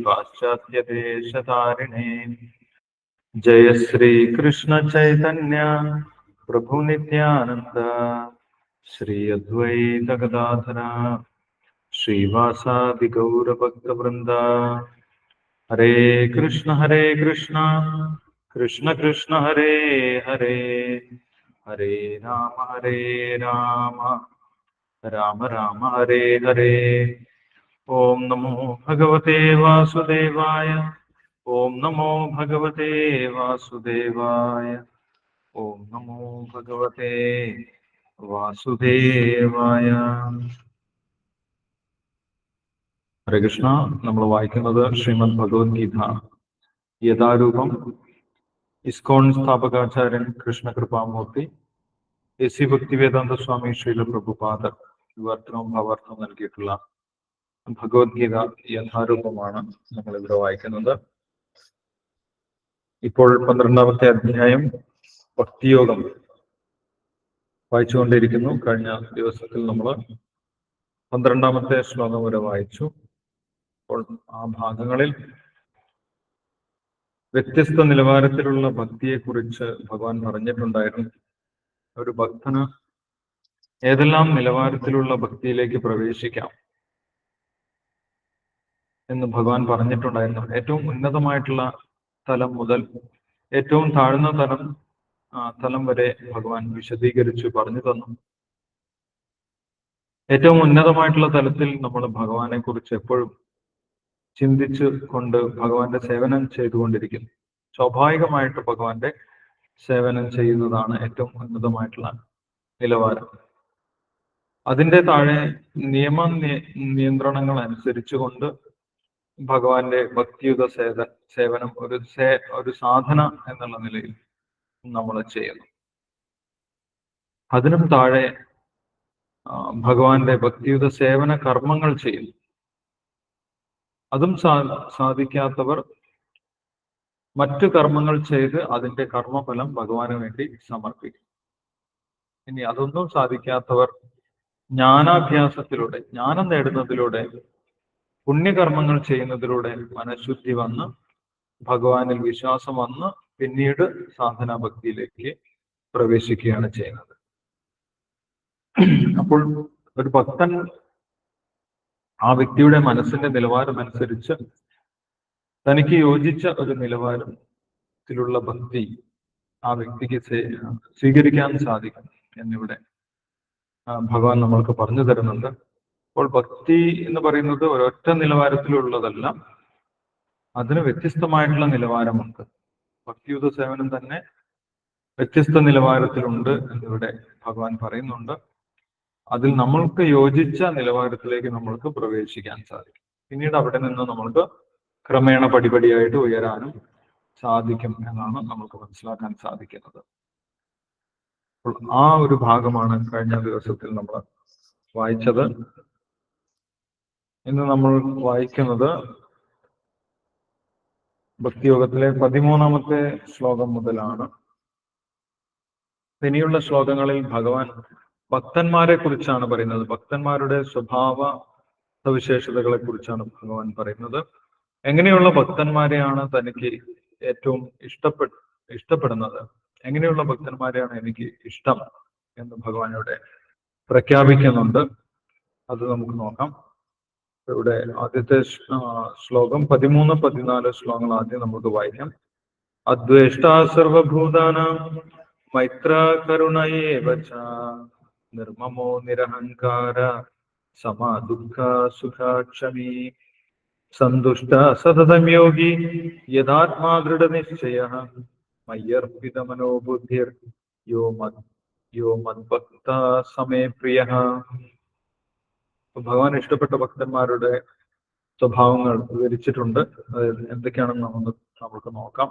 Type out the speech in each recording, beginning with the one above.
पाश्चात्यदेशतारिणे जय श्री कृष्ण चैतन्य प्रभु नित्यानंद श्री अद्वैत गदाधर श्रीवासादि गौर भक्त वृंदा हरे कृष्ण कृष्ण कृष्ण हरे हरे हरे राम राम राम हरे हरे। ओम नमो भगवते वासुदेवाय। ओम नमो भगवते वासुदेवाय। ओम नमो भगवते വാസുദേവായ. ഹരേ കൃഷ്ണ. നമ്മൾ വായിക്കുന്നത് ശ്രീമദ് ഭഗവത്ഗീത യഥാരൂപം. ഇസ്കോൺ സ്ഥാപകാചാര്യൻ കൃഷ്ണ കൃപാമൂർത്തി എസി ഭക്തിവേദാന്ത സ്വാമി ശ്രീല പ്രഭുപാദർ വിവർത്തനവും ഭാവാർത്ഥവും നൽകിയിട്ടുള്ള ഭഗവത്ഗീത യഥാരൂപമാണ് നമ്മളിവിടെ വായിക്കുന്നത്. ഇപ്പോൾ 12ാമത്തെ അധ്യായം ഭക്തിയോഗം വായിച്ചുകൊണ്ടിരിക്കുന്നു. കഴിഞ്ഞ ദിവസത്തിൽ നമ്മൾ 12ാമത്തെ ശ്ലോകം വരെ വായിച്ചു. അപ്പോൾ ആ ഭാഗങ്ങളിൽ വ്യത്യസ്ത നിലവാരത്തിലുള്ള ഭക്തിയെക്കുറിച്ച് ഭഗവാൻ പറഞ്ഞിട്ടുണ്ടായിരുന്നു. ഒരു ഭക്തന് ഏതെല്ലാം നിലവാരത്തിലുള്ള ഭക്തിയിലേക്ക് പ്രവേശിക്കാം എന്ന് ഭഗവാൻ പറഞ്ഞിട്ടുണ്ടായിരുന്നു. ഏറ്റവും ഉന്നതമായിട്ടുള്ള തലം മുതൽ ഏറ്റവും താഴ്ന്ന തലം വരെ ഭഗവാൻ വിശദീകരിച്ച് പറഞ്ഞു തന്നു. ഏറ്റവും ഉന്നതമായിട്ടുള്ള തലത്തിൽ നമ്മൾ ഭഗവാനെ കുറിച്ച് എപ്പോഴും ചിന്തിച്ച് കൊണ്ട് ഭഗവാന്റെ സേവനം ചെയ്തുകൊണ്ടിരിക്കുന്നു. സ്വാഭാവികമായിട്ട് ഭഗവാന്റെ സേവനം ചെയ്യുന്നതാണ് ഏറ്റവും ഉന്നതമായിട്ടുള്ള നിലവാരം. അതിൻ്റെ താഴെ നിയന്ത്രണങ്ങൾ അനുസരിച്ചുകൊണ്ട് ഭഗവാന്റെ ഭക്തിയുത സേവനം ഒരു സാധന എന്നുള്ള നിലയിൽ നമ്മൾ ചെയ്യുന്നു. അതിനും താഴെ ഭഗവാന്റെ ഭക്തിയുത സേവന കർമ്മങ്ങൾ ചെയ്യുന്നു. അതും സാധിക്കാത്തവർ മറ്റു കർമ്മങ്ങൾ ചെയ്ത് അതിന്റെ കർമ്മഫലം ഭഗവാന് വേണ്ടി സമർപ്പിക്കും. ഇനി അതൊന്നും സാധിക്കാത്തവർ ജ്ഞാനാഭ്യാസത്തിലൂടെ, ജ്ഞാനം നേടുന്നതിലൂടെ, പുണ്യകർമ്മങ്ങൾ ചെയ്യുന്നതിലൂടെ മനഃശുദ്ധി വന്ന് ഭഗവാനിൽ വിശ്വാസം വന്ന് പിന്നീട് സാധനാ ഭക്തിയിലേക്ക് പ്രവേശിക്കുകയാണ് ചെയ്യുന്നത്. അപ്പോൾ ഒരു ഭക്തൻ ആ വ്യക്തിയുടെ മനസ്സിന്റെ നിലവാരം അനുസരിച്ച് തനിക്ക് യോജിച്ച ഒരു നിലവാരത്തിലുള്ള ഭക്തി ആ വ്യക്തിക്ക് സ്വീകരിക്കാൻ സാധിക്കും എന്നിവിടെ ഭഗവാൻ നമ്മൾക്ക് പറഞ്ഞു തരുന്നുണ്ട്. അപ്പോൾ ഭക്തി എന്ന് പറയുന്നത് ഒരൊറ്റ നിലവാരത്തിലുള്ളതല്ല, അതിന് വ്യത്യസ്തമായിട്ടുള്ള നിലവാരമുണ്ട്. ഭക്തിയുത സേവനം തന്നെ വ്യത്യസ്ത നിലവാരത്തിലുണ്ട് എന്നിവിടെ ഭഗവാൻ പറയുന്നുണ്ട്. അതിൽ നമ്മൾക്ക് യോജിച്ച നിലവാരത്തിലേക്ക് നമ്മൾക്ക് പ്രവേശിക്കാൻ സാധിക്കും. പിന്നീട് അവിടെ നിന്ന് നമ്മൾക്ക് ക്രമേണ പടിപടിയായിട്ട് ഉയരാനും സാധിക്കും എന്നാണ് നമുക്ക് മനസ്സിലാക്കാൻ സാധിക്കുന്നത്. അപ്പോൾ ആ ഒരു ഭാഗമാണ് കഴിഞ്ഞ ദിവസത്തിൽ നമ്മൾ വായിച്ചത്. ഇന്ന് നമ്മൾ വായിക്കുന്നത് ഭക്തിയോഗത്തിലെ 13ാമത്തെ ശ്ലോകം മുതലാണ്. ഇനിയുള്ള ശ്ലോകങ്ങളിൽ ഭഗവാൻ ഭക്തന്മാരെ കുറിച്ചാണ് പറയുന്നത്. ഭക്തന്മാരുടെ സ്വഭാവ സവിശേഷതകളെ കുറിച്ചാണ് ഭഗവാൻ പറയുന്നത്. എങ്ങനെയുള്ള ഭക്തന്മാരെയാണ് തനിക്ക് ഏറ്റവും ഇഷ്ടപ്പെടുന്നത്, എങ്ങനെയുള്ള ഭക്തന്മാരെയാണ് എനിക്ക് ഇഷ്ടം എന്ന് ഭഗവാനോടെ പ്രഖ്യാപിക്കുന്നുണ്ട്. അത് നമുക്ക് നോക്കാം. ഇവിടെ ആദ്യത്തെ ശ്ലോകം 13, 14 ശ്ലോകങ്ങൾ ആദ്യം നമുക്ക് വായിക്കാം. അദ്വേഷ്ടാ സർവഭൂതാനാം മൈത്ര കരുണയേവ ച നിർമ്മമോ നിരഹങ്കാര സമ ദുഃഖ സുഖാക്ഷമീ സന്തുഷ്ട സതതം യോഗി യഥാത്മാ ദൃഢനിശ്ചയഃ മയ്യർപ്പിത മനോബുദ്ധിർ യോ മദ്ഭക്ത സമേ പ്രിയഃ. ഭഗവാൻ ഇഷ്ടപ്പെട്ട ഭക്തന്മാരുടെ സ്വഭാവങ്ങൾ വിവരിച്ചിട്ടുണ്ട്. അത് എന്തൊക്കെയാണെന്ന് നമുക്ക് നോക്കാം.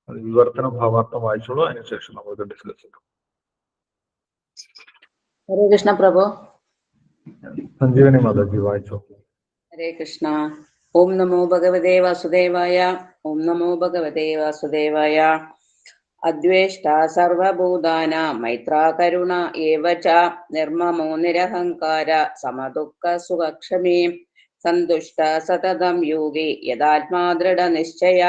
അത് വിവർത്തനം ഭാവാർത്ഥം വായിച്ചോളൂ, അതിനുശേഷം നമുക്ക് ഡിസ്കസ് ചെയ്യാം. ഹരേ കൃഷ്ണ പ്രഭു. സഞ്ജീവനി മാതാജി വായിച്ചോ. ഹരേ കൃഷ്ണ. ഓം നമോ ഭഗവതേ വാസുദേവായ. ഓം നമോ ഭഗവതേ വാസുദേവായ. അദ്വേഷ്ടാ സർവഭൂതാനാം മൈത്രാ കരുണ ഏവ ച നിർമ്മമോ നിരഹങ്കാര സമദുഃഖ സുഖക്ഷമീ സന്തുഷ്ട സതതം യോഗി യഥാത്മാ ദൃഢ നിശ്ചയ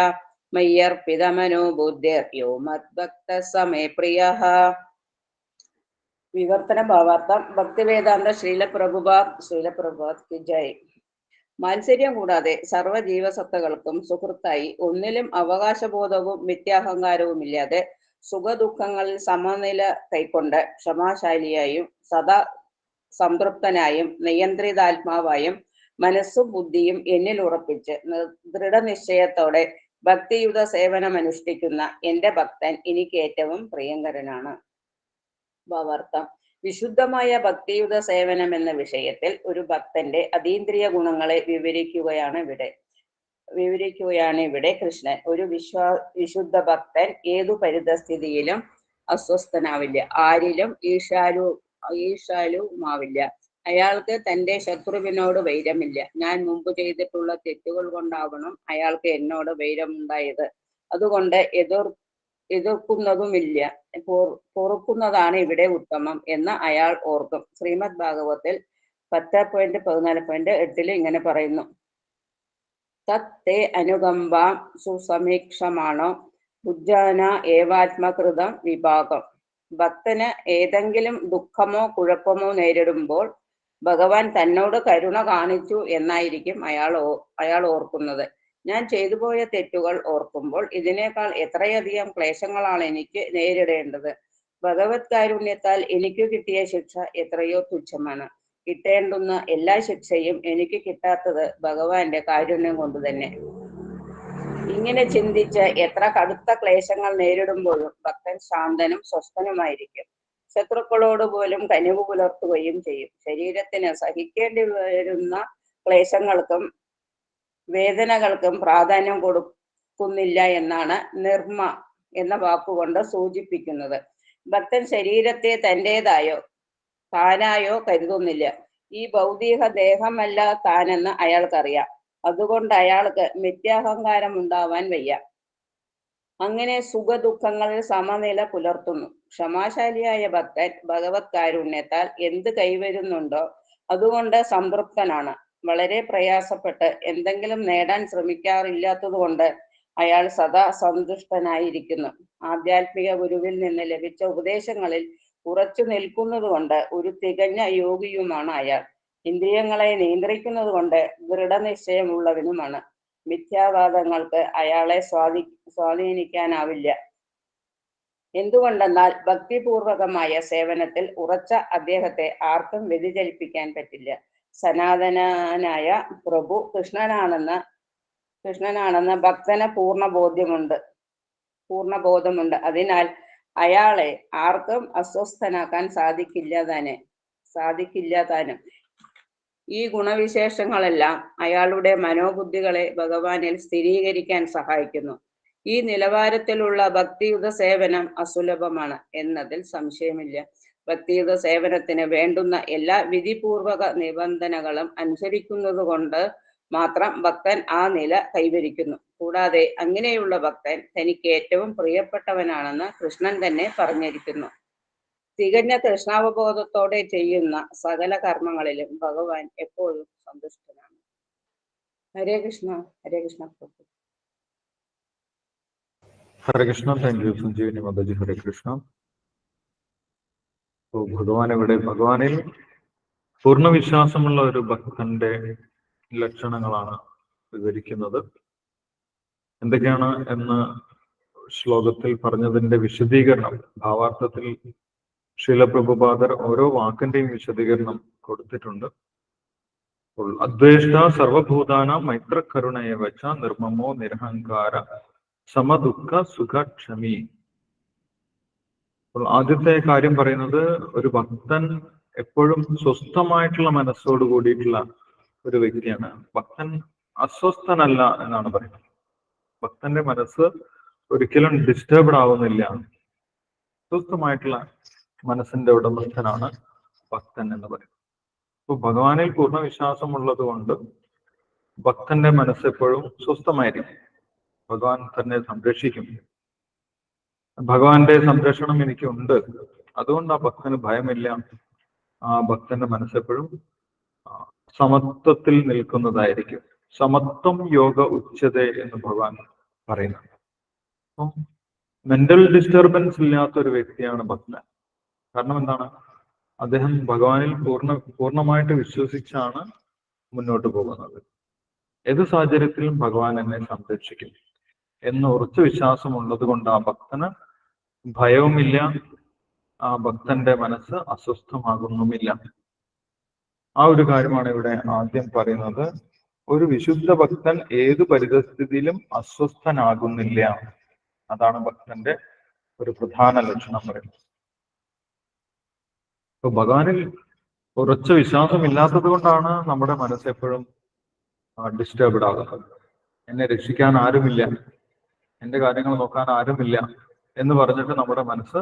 മയ്യർപ്പിതമനോ ബുദ്ധിർ യോ മദ്ഭക്ത സമേ പ്രിയഃ. വിവർത്തന ഭാവാർത്ഥം. ഭക്തിവേദാന്ത ശ്രീലപ്രഭുപാദ് കി ജയ്. മാത്സര്യം കൂടാതെ സർവ്വ ജീവസത്തകൾക്കും സുഹൃത്തായി ഒന്നിലും അവകാശബോധവും മിഥ്യാഹങ്കാരവുമില്ലാതെ സുഖദുഃഖങ്ങളിൽ സമനില കൈക്കൊണ്ട് ക്ഷമാശാലിയായും സദാ സംതൃപ്തനായും നിയന്ത്രിതാത്മാവായും മനസ്സും ബുദ്ധിയും എന്നിൽ ഉറപ്പിച്ച് ദൃഢനിശ്ചയത്തോടെ ഭക്തിയുത സേവനമനുഷ്ഠിക്കുന്ന എന്റെ ഭക്തൻ എനിക്ക് ഏറ്റവും പ്രിയങ്കരനാണ്. ഭാവാർത്ഥം. വിശുദ്ധമായ ഭക്തിയുത സേവനം എന്ന വിഷയത്തിൽ ഒരു ഭക്തന്റെ അതീന്ദ്രിയ ഗുണങ്ങളെ വിവരിക്കുകയാണ് ഇവിടെ കൃഷ്ണൻ. ഒരു വിശുദ്ധ ഭക്തൻ ഏതു പരിതസ്ഥിതിയിലും അസ്വസ്ഥനാവില്ല, ആരിലും ഈർഷ്യാലുമാവില്ല. അയാൾക്ക് തന്റെ ശത്രുവിനോട് വൈരമില്ല. ഞാൻ മുമ്പ് ചെയ്തിട്ടുള്ള തെറ്റുകൾ കൊണ്ടാവണം അയാൾക്ക് എന്നോട് വൈരമുണ്ടായത്. അതുകൊണ്ട് എതിർക്കുന്നതുമില്ല, പൊറുക്കുന്നതാണ് ഇവിടെ ഉത്തമം എന്ന് അയാൾ ഓർക്കും. ശ്രീമദ് ഭാഗവത്തിൽ 10.14.8 ഇങ്ങനെ പറയുന്നു: തത്തേ അനുകമ്പാം സുസമീക്ഷമാണോ ബുദ്ധാന ഏവാത്മകൃതം വിഭാഗം. ഭക്തന് ഏതെങ്കിലും ദുഃഖമോ കുഴപ്പമോ നേരിടുമ്പോൾ ഭഗവാൻ തന്നോട് കരുണ കാണിച്ചു എന്നായിരിക്കും അയാൾ ഓർക്കുന്നത്. ഞാൻ ചെയ്തുപോയ തെറ്റുകൾ ഓർക്കുമ്പോൾ ഇതിനേക്കാൾ എത്രയധികം ക്ലേശങ്ങളാണ് എനിക്ക് നേരിടേണ്ടത്. ഭഗവത് കാരുണ്യത്താൽ എനിക്ക് കിട്ടിയ ശിക്ഷ എത്രയോ തുച്ഛമാണ്. കിട്ടേണ്ടുന്ന എല്ലാ ശിക്ഷയും എനിക്ക് കിട്ടാത്തത് ഭഗവാന്റെ കാരുണ്യം കൊണ്ട് തന്നെ. ഇങ്ങനെ ചിന്തിച്ച് എത്ര കടുത്ത ക്ലേശങ്ങൾ നേരിടുമ്പോഴും ഭക്തൻ ശാന്തനും സ്വസ്ഥനുമായിരിക്കും. ശത്രുക്കളോട് പോലും കനിവ് പുലർത്തുകയും ചെയ്യും. ശരീരത്തിന് സഹിക്കേണ്ടി വരുന്ന ക്ലേശങ്ങൾക്കും വേദനകൾക്കും പ്രാധാന്യം കൊടുക്കുന്നില്ല എന്നാണ് നിർമ്മ എന്ന വാക്കുകൊണ്ട് സൂചിപ്പിക്കുന്നത്. ഭക്തൻ ശരീരത്തെ താനായോ കരുതുന്നില്ല. ഈ ഭൗതിക ദേഹമല്ല താനെന്ന് അയാൾക്കറിയാം. അതുകൊണ്ട് അയാൾക്ക് മിഥ്യാഹങ്കാരം ഉണ്ടാവാൻ വയ്യ. അങ്ങനെ സുഖദുഃഖങ്ങളിൽ സമനില പുലർത്തുന്നു. ക്ഷമാശാലിയായ ഭക്തൻ ഭഗവത് കാരുണ്യത്താൽ എന്ത് കൈവരുന്നുണ്ടോ അതുകൊണ്ട് സംതൃപ്തനാണ്. വളരെ പ്രയാസപ്പെട്ട് എന്തെങ്കിലും നേടാൻ ശ്രമിക്കാറില്ലാത്തതുകൊണ്ട് അയാൾ സദാ സന്തുഷ്ടനായിരിക്കുന്നു. ആധ്യാത്മിക ഗുരുവിൽ നിന്ന് ലഭിച്ച ഉപദേശങ്ങളിൽ ഉറച്ചു നിൽക്കുന്നത് കൊണ്ട് ഒരു തികഞ്ഞ യോഗിയുമാണ് അയാൾ. ഇന്ദ്രിയങ്ങളെ നിയന്ത്രിക്കുന്നത് കൊണ്ട് ദൃഢനിശ്ചയമുള്ളവനുമാണ്. മിഥ്യാവാദങ്ങൾക്ക് അയാളെ സ്വാധീനിക്കാനാവില്ല. എന്തുകൊണ്ടെന്നാൽ ഭക്തിപൂർവകമായ സേവനത്തിൽ ഉറച്ച അദ്ദേഹത്തെ ആർക്കും വ്യതിചലിപ്പിക്കാൻ പറ്റില്ല. സനാതനായ പ്രഭു കൃഷ്ണനാണെന്ന് ഭക്തന് പൂർണ്ണബോധമുണ്ട്. അതിനാൽ അയാളെ ആർക്കും അസ്വസ്ഥനാക്കാൻ സാധിക്കില്ല താനും. ഈ ഗുണവിശേഷങ്ങളെല്ലാം അയാളുടെ മനോബുദ്ധികളെ ഭഗവാനിൽ സ്ഥിരീകരിക്കാൻ സഹായിക്കുന്നു. ഈ നിലവാരത്തിലുള്ള ഭക്തിയുത സേവനം അസുലഭമാണ് എന്നതിൽ സംശയമില്ല. ഭക്തിയുത സേവനത്തിന് വേണ്ടുന്ന എല്ലാ വിധിപൂർവക നിബന്ധനകളും അനുസരിക്കുന്നത് കൊണ്ട് മാത്രം ഭക്തൻ ആ നില കൈവരിക്കുന്നു. കൂടാതെ അങ്ങനെയുള്ള ഭക്തൻ തനിക്ക് ഏറ്റവും പ്രിയപ്പെട്ടവനാണെന്ന് കൃഷ്ണൻ തന്നെ പറഞ്ഞിരിക്കുന്നു. തികഞ്ഞ കൃഷ്ണാവബോധത്തോടെ ചെയ്യുന്ന സകല കർമ്മങ്ങളിലും ഭഗവാൻ എപ്പോഴും സന്തുഷ്ടനാണ്. ഹരേ കൃഷ്ണ. ഹരേ കൃഷ്ണ പ്രഭു. ഹരേ കൃഷ്ണ. Thank you Sanjeevani Mataji. ഹരേ കൃഷ്ണ. ഭഗവാനിൽ പൂർണ്ണ വിശ്വാസമുള്ള ഒരു ഭക്തന്റെ ലക്ഷണങ്ങളാണ് വിവരിക്കുന്നത്. എന്തൊക്കെയാണ് എന്ന് ശ്ലോകത്തിൽ പറഞ്ഞതിന്റെ വിശദീകരണം ഭാവാർത്ഥത്തിൽ ശീലപ്രഭുപാദർ ഓരോ വാക്കിന്റെയും വിശദീകരണം കൊടുത്തിട്ടുണ്ട്. അദ്വേഷ്ട സർവഭൂതാന മൈത്രകരുണയെ വച്ച നിർമ്മമോ നിരഹങ്കാര സമദുഃഖ സുഖക്ഷമി. അപ്പോൾ ആദ്യത്തെ കാര്യം പറയുന്നത് ഒരു ഭക്തൻ എപ്പോഴും സ്വസ്ഥമായിട്ടുള്ള മനസ്സോട് കൂടിയിട്ടുള്ള ഒരു വ്യക്തിയാണ്. ഭക്തൻ അസ്വസ്ഥനല്ല എന്നാണ് പറയുന്നത്. ഭക്തന്റെ മനസ്സ് ഒരിക്കലും ഡിസ്റ്റർബ്ഡ് ആവുന്നില്ല. സ്വസ്ഥമായിട്ടുള്ള മനസ്സിന്റെ ഉടമസ്ഥനാണ് ഭക്തൻ എന്ന് പറയുന്നത്. അപ്പൊ ഭഗവാനിൽ പൂർണ്ണ വിശ്വാസമുള്ളത് കൊണ്ട് ഭക്തന്റെ മനസ്സ് എപ്പോഴും സ്വസ്ഥമായിരിക്കും. ഭഗവാൻ തന്നെ സംരക്ഷിക്കും. ഭഗവാന്റെ സംരക്ഷണം എനിക്കുണ്ട്, അതുകൊണ്ട് ആ ഭക്തന് ഭയമില്ല. ആ ഭക്തന്റെ മനസ്സെപ്പോഴും സമത്വത്തിൽ നിൽക്കുന്നതായിരിക്കും. സമത്വം യോഗ ഉച്ചതേ എന്ന് ഭഗവാൻ പറയുന്നുണ്ട്. അപ്പം മെന്റൽ ഡിസ്റ്റർബൻസ് ഇല്ലാത്ത ഒരു വ്യക്തിയാണ് ഭക്തൻ. കാരണം എന്താണ്? അദ്ദേഹം ഭഗവാനിൽ പൂർണ്ണമായിട്ട് വിശ്വസിച്ചാണ് മുന്നോട്ട് പോകുന്നത്. ഏത് സാഹചര്യത്തിലും ഭഗവാൻ എന്നെ സംരക്ഷിക്കും എന്ന് ഉറച്ച വിശ്വാസം ഉള്ളത് കൊണ്ട് ആ ഭക്തന് ഭയവുമില്ല, ആ ഭക്തന്റെ മനസ്സ് അസ്വസ്ഥമാകുന്നുമില്ല. ആ ഒരു കാര്യമാണ് ഇവിടെ ആദ്യം പറയുന്നത്. ഒരു വിശുദ്ധ ഭക്തൻ ഏത് പരിതസ്ഥിതിയിലും അസ്വസ്ഥനാകുന്നില്ല. അതാണ് ഭക്തന്റെ ഒരു പ്രധാന ലക്ഷണം പറയുന്നത്. ഇപ്പൊ ഭഗവാനിൽ ഉറച്ച വിശ്വാസം ഇല്ലാത്തത് കൊണ്ടാണ് നമ്മുടെ മനസ്സ് എപ്പോഴും ഡിസ്റ്റർബ്ഡ് ആകുന്നത്. എന്നെ രക്ഷിക്കാൻ ആരുമില്ല, എന്റെ കാര്യങ്ങൾ നോക്കാൻ ആരുമില്ല എന്ന് പറഞ്ഞിട്ട് നമ്മുടെ മനസ്സ്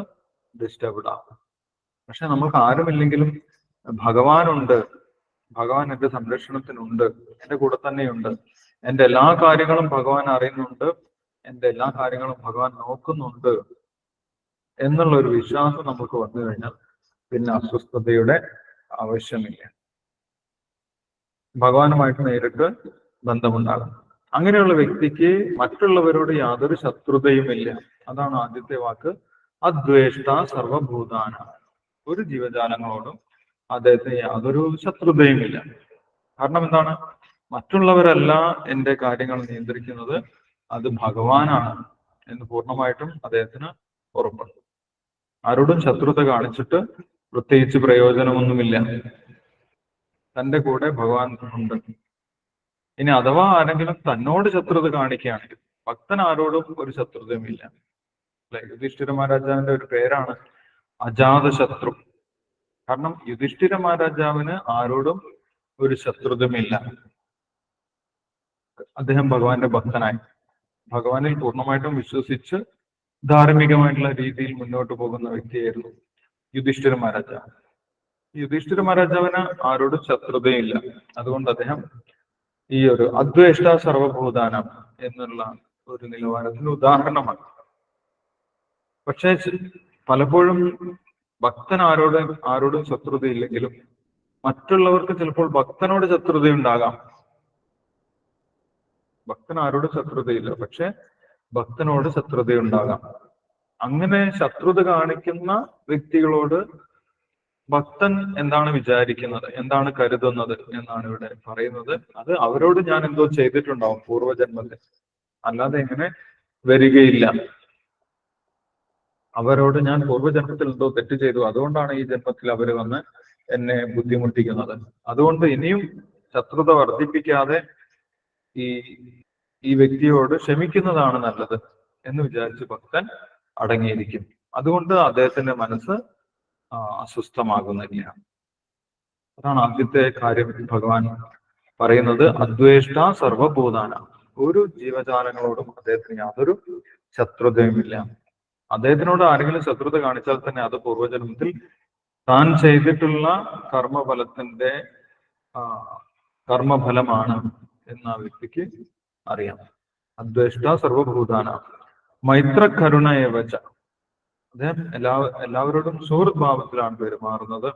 ഡിസ്റ്റർബ്ഡ് ആകും. പക്ഷെ നമ്മൾക്ക് ആരുമില്ലെങ്കിലും ഭഗവാനുണ്ട്, ഭഗവാൻ എന്റെ സംരക്ഷണത്തിനുണ്ട്, എന്റെ കൂടെ തന്നെയുണ്ട്, എന്റെ എല്ലാ കാര്യങ്ങളും ഭഗവാൻ അറിയുന്നുണ്ട്, എന്റെ എല്ലാ കാര്യങ്ങളും ഭഗവാൻ നോക്കുന്നുണ്ട് എന്നുള്ള ഒരു വിശ്വാസം നമുക്ക് വന്നു കഴിഞ്ഞാൽ പിന്നെ അസ്വസ്ഥതയുടെ ആവശ്യമില്ല. ഭഗവാനുമായിട്ട് നേരിട്ട് ബന്ധമുണ്ടാകും. അങ്ങനെയുള്ള വ്യക്തിക്ക് മറ്റുള്ളവരോട് യാതൊരു ശത്രുതയുമില്ല. അതാണ് ആദ്യത്തെ വാക്ക്. അദ്വേഷ്ട സർവഭൂതാന. ഒരു ജീവജാലങ്ങളോടും അദ്ദേഹത്തിന് യാതൊരു ശത്രുതയുമില്ല. കാരണം എന്താണ്? മറ്റുള്ളവരല്ല എന്റെ കാര്യങ്ങൾ നിയന്ത്രിക്കുന്നത്, അത് ഭഗവാനാണ് എന്ന് പൂർണ്ണമായിട്ടും അദ്ദേഹത്തിന് ഉറപ്പുണ്ട്. ആരോടും ശത്രുത കാണിച്ചിട്ട് പ്രത്യേകിച്ച് പ്രയോജനമൊന്നുമില്ല. തന്റെ കൂടെ ഭഗവാൻ ഉണ്ട്. ഇനി അഥവാ ആരെങ്കിലും തന്നോട് ശത്രുത കാണിക്കുകയാണെങ്കിൽ ഭക്തൻ ആരോടും ഒരു ശത്രുതയുമില്ല. അല്ലെ? യുധിഷ്ഠിര മഹാരാജാവിന്റെ ഒരു പേരാണ് അജാതശത്രു. കാരണം യുധിഷ്ഠിര മഹാരാജാവിന് ആരോടും ഒരു ശത്രുതയുമില്ല. അദ്ദേഹം ഭഗവാന്റെ ഭക്തനായി ഭഗവാനിൽ പൂർണ്ണമായിട്ടും വിശ്വസിച്ച് ധാർമ്മികമായിട്ടുള്ള രീതിയിൽ മുന്നോട്ട് പോകുന്ന വ്യക്തിയായിരുന്നു യുധിഷ്ഠിര മഹാരാജാവ്. യുധിഷ്ഠിര മഹാരാജാവിന് ആരോടും ശത്രുതയില്ല. അതുകൊണ്ട് അദ്ദേഹം ഈ ഒരു അദ്വേഷ്ട സർവഭൂതാനം എന്നുള്ള ഒരു നിലവാരത്തിന് ഉദാഹരണമാണ്. പക്ഷേ പലപ്പോഴും ഭക്തൻ ആരോടും ശത്രുതയില്ലെങ്കിലും മറ്റുള്ളവർക്ക് ചിലപ്പോൾ ഭക്തനോട് ശത്രുതയുണ്ടാകാം. ഭക്തൻ ആരോടും ശത്രുതയില്ല, പക്ഷെ ഭക്തനോട് ശത്രുതയുണ്ടാകാം. അങ്ങനെ ശത്രുത കാണിക്കുന്ന വ്യക്തികളോട് ഭക്തൻ എന്താണ് വിചാരിക്കുന്നത്, എന്താണ് കരുതുന്നത് എന്നാണ് ഇവിടെ പറയുന്നത്. അത് അവരോട് ഞാൻ എന്തോ ചെയ്തിട്ടുണ്ടാവും പൂർവ്വജന്മത്തിൽ, അല്ലാതെ എങ്ങനെ വരികയില്ല. അവരോട് ഞാൻ പൂർവ്വജന്മത്തിൽ എന്തോ തെറ്റ് ചെയ്തു, അതുകൊണ്ടാണ് ഈ ജന്മത്തിൽ അവർ വന്ന് എന്നെ ബുദ്ധിമുട്ടിക്കുന്നത്. അതുകൊണ്ട് ഇനിയും ശത്രുത വർദ്ധിപ്പിക്കാതെ ഈ വ്യക്തിയോട് ക്ഷമിക്കുന്നതാണ് നല്ലത് എന്ന് വിചാരിച്ച് ഭക്തൻ അടങ്ങിയിരിക്കും. അതുകൊണ്ട് അദ്ദേഹത്തിന്റെ മനസ്സ് അസ്വസ്ഥമാകുന്നില്ല. അതാണ് ആദ്യത്തെ കാര്യം ഭഗവാൻ പറയുന്നത്. അദ്വേഷ്ട സർവഭൂതാന. ഒരു ജീവജാലങ്ങളോടും അദ്ദേഹത്തിന് യാതൊരു ശത്രുതയുമില്ല. അദ്ദേഹത്തിനോട് ആരെങ്കിലും ശത്രുത കാണിച്ചാൽ തന്നെ അത് പൂർവ്വജന്മത്തിൽ താൻ ചെയ്തിട്ടുള്ള കർമ്മഫലത്തിന്റെ കർമ്മഫലമാണ് എന്ന വ്യക്തിക്ക് അറിയാം. അദ്വേഷ്ട സർവഭൂതാന മൈത്രകരുണ ഏവച. അദ്ദേഹം എല്ലാവരോടും സുഹൃത്ത് ഭാവത്തിലാണ് പെരുമാറുന്നത്.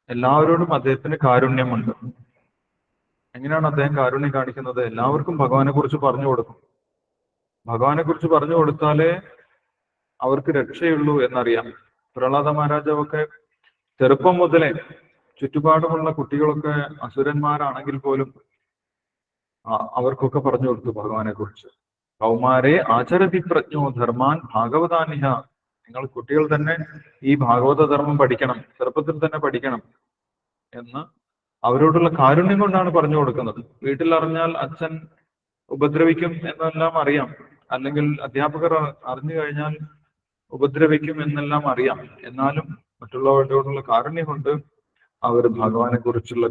എല്ലാവരോടും അദ്ദേഹത്തിന് കാരുണ്യമുണ്ട്. എങ്ങനെയാണ് അദ്ദേഹം കാരുണ്യം കാണിക്കുന്നത്? എല്ലാവർക്കും ഭഗവാനെ കുറിച്ച് പറഞ്ഞു കൊടുക്കും. ഭഗവാനെ കുറിച്ച് പറഞ്ഞു കൊടുത്താലേ അവർക്ക് രക്ഷയുള്ളൂ എന്നറിയാം. പ്രഹ്ലാദ മഹാരാജാവൊക്കെ ചെറുപ്പം മുതലേ ചുറ്റുപാടുമുള്ള കുട്ടികളൊക്കെ അസുരന്മാരാണെങ്കിൽ പോലും അവർക്കൊക്കെ പറഞ്ഞു കൊടുത്തു ഭഗവാനെ കുറിച്ച്. കൗമാരെ ആചരതി പ്രജ്ഞോ ധർമാൻ ഭാഗവതാനിഹ. നിങ്ങൾ കുട്ടികൾ തന്നെ ഈ ഭാഗവത ധർമ്മം പഠിക്കണം, ചെറുപ്പത്തിൽ തന്നെ പഠിക്കണം എന്ന് അവരോടുള്ള കാരുണ്യം കൊണ്ടാണ് പറഞ്ഞു കൊടുക്കുന്നത്. വീട്ടിൽ അറിഞ്ഞാൽ അച്ഛൻ ഉപദ്രവിക്കും എന്നെല്ലാം അറിയാം, അല്ലെങ്കിൽ അധ്യാപകർ അറിഞ്ഞു കഴിഞ്ഞാൽ ഉപദ്രവിക്കും എന്നെല്ലാം അറിയാം. എന്നാലും മറ്റുള്ളവരോടുള്ള കാരുണ്യം കൊണ്ട് അവർ ഭഗവാനെ കുറിച്ചുള്ള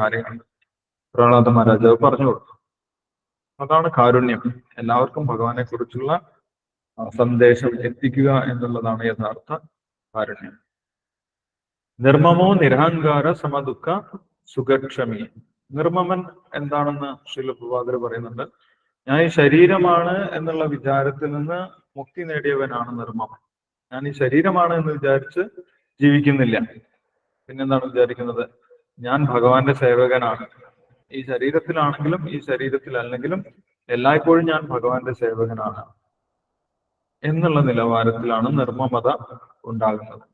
കാര്യങ്ങൾ പ്രഹ്ലാദ മഹാരാജാവ് പറഞ്ഞു കൊടുത്തു. അതാണ് കാരുണ്യം. എല്ലാവർക്കും ഭഗവാനെ കുറിച്ചുള്ള സന്ദേശം എത്തിക്കുക എന്നുള്ളതാണ് യഥാർത്ഥ കാരുണ്യം. നിർമ്മമോ നിരഹങ്കാര സമദുഃഖ സുഖക്ഷമി. നിർമ്മമൻ എന്താണെന്ന് ശ്രീല പ്രഭാകർ പറയുന്നുണ്ട്. ഞാൻ ഈ ശരീരമാണ് എന്നുള്ള വിചാരത്തിൽ നിന്ന് മുക്തി നേടിയവനാണ് നിർമ്മമൻ. ഞാൻ ഈ ശരീരമാണ് എന്ന് വിചാരിച്ച് ജീവിക്കുന്നില്ല. പിന്നെന്താണ് വിചാരിക്കുന്നത്? ഞാൻ ഭഗവാന്റെ സേവകനാണ്. ഈ ശരീരത്തിലാണെങ്കിലും ഈ ശരീരത്തിലല്ലെങ്കിലും എല്ലായ്പ്പോഴും ഞാൻ ഭഗവാന്റെ സേവകനാണ് എന്നുള്ള നിലവാരത്തിലാണ് നിർമ്മമത ഉണ്ടാകുന്നത്.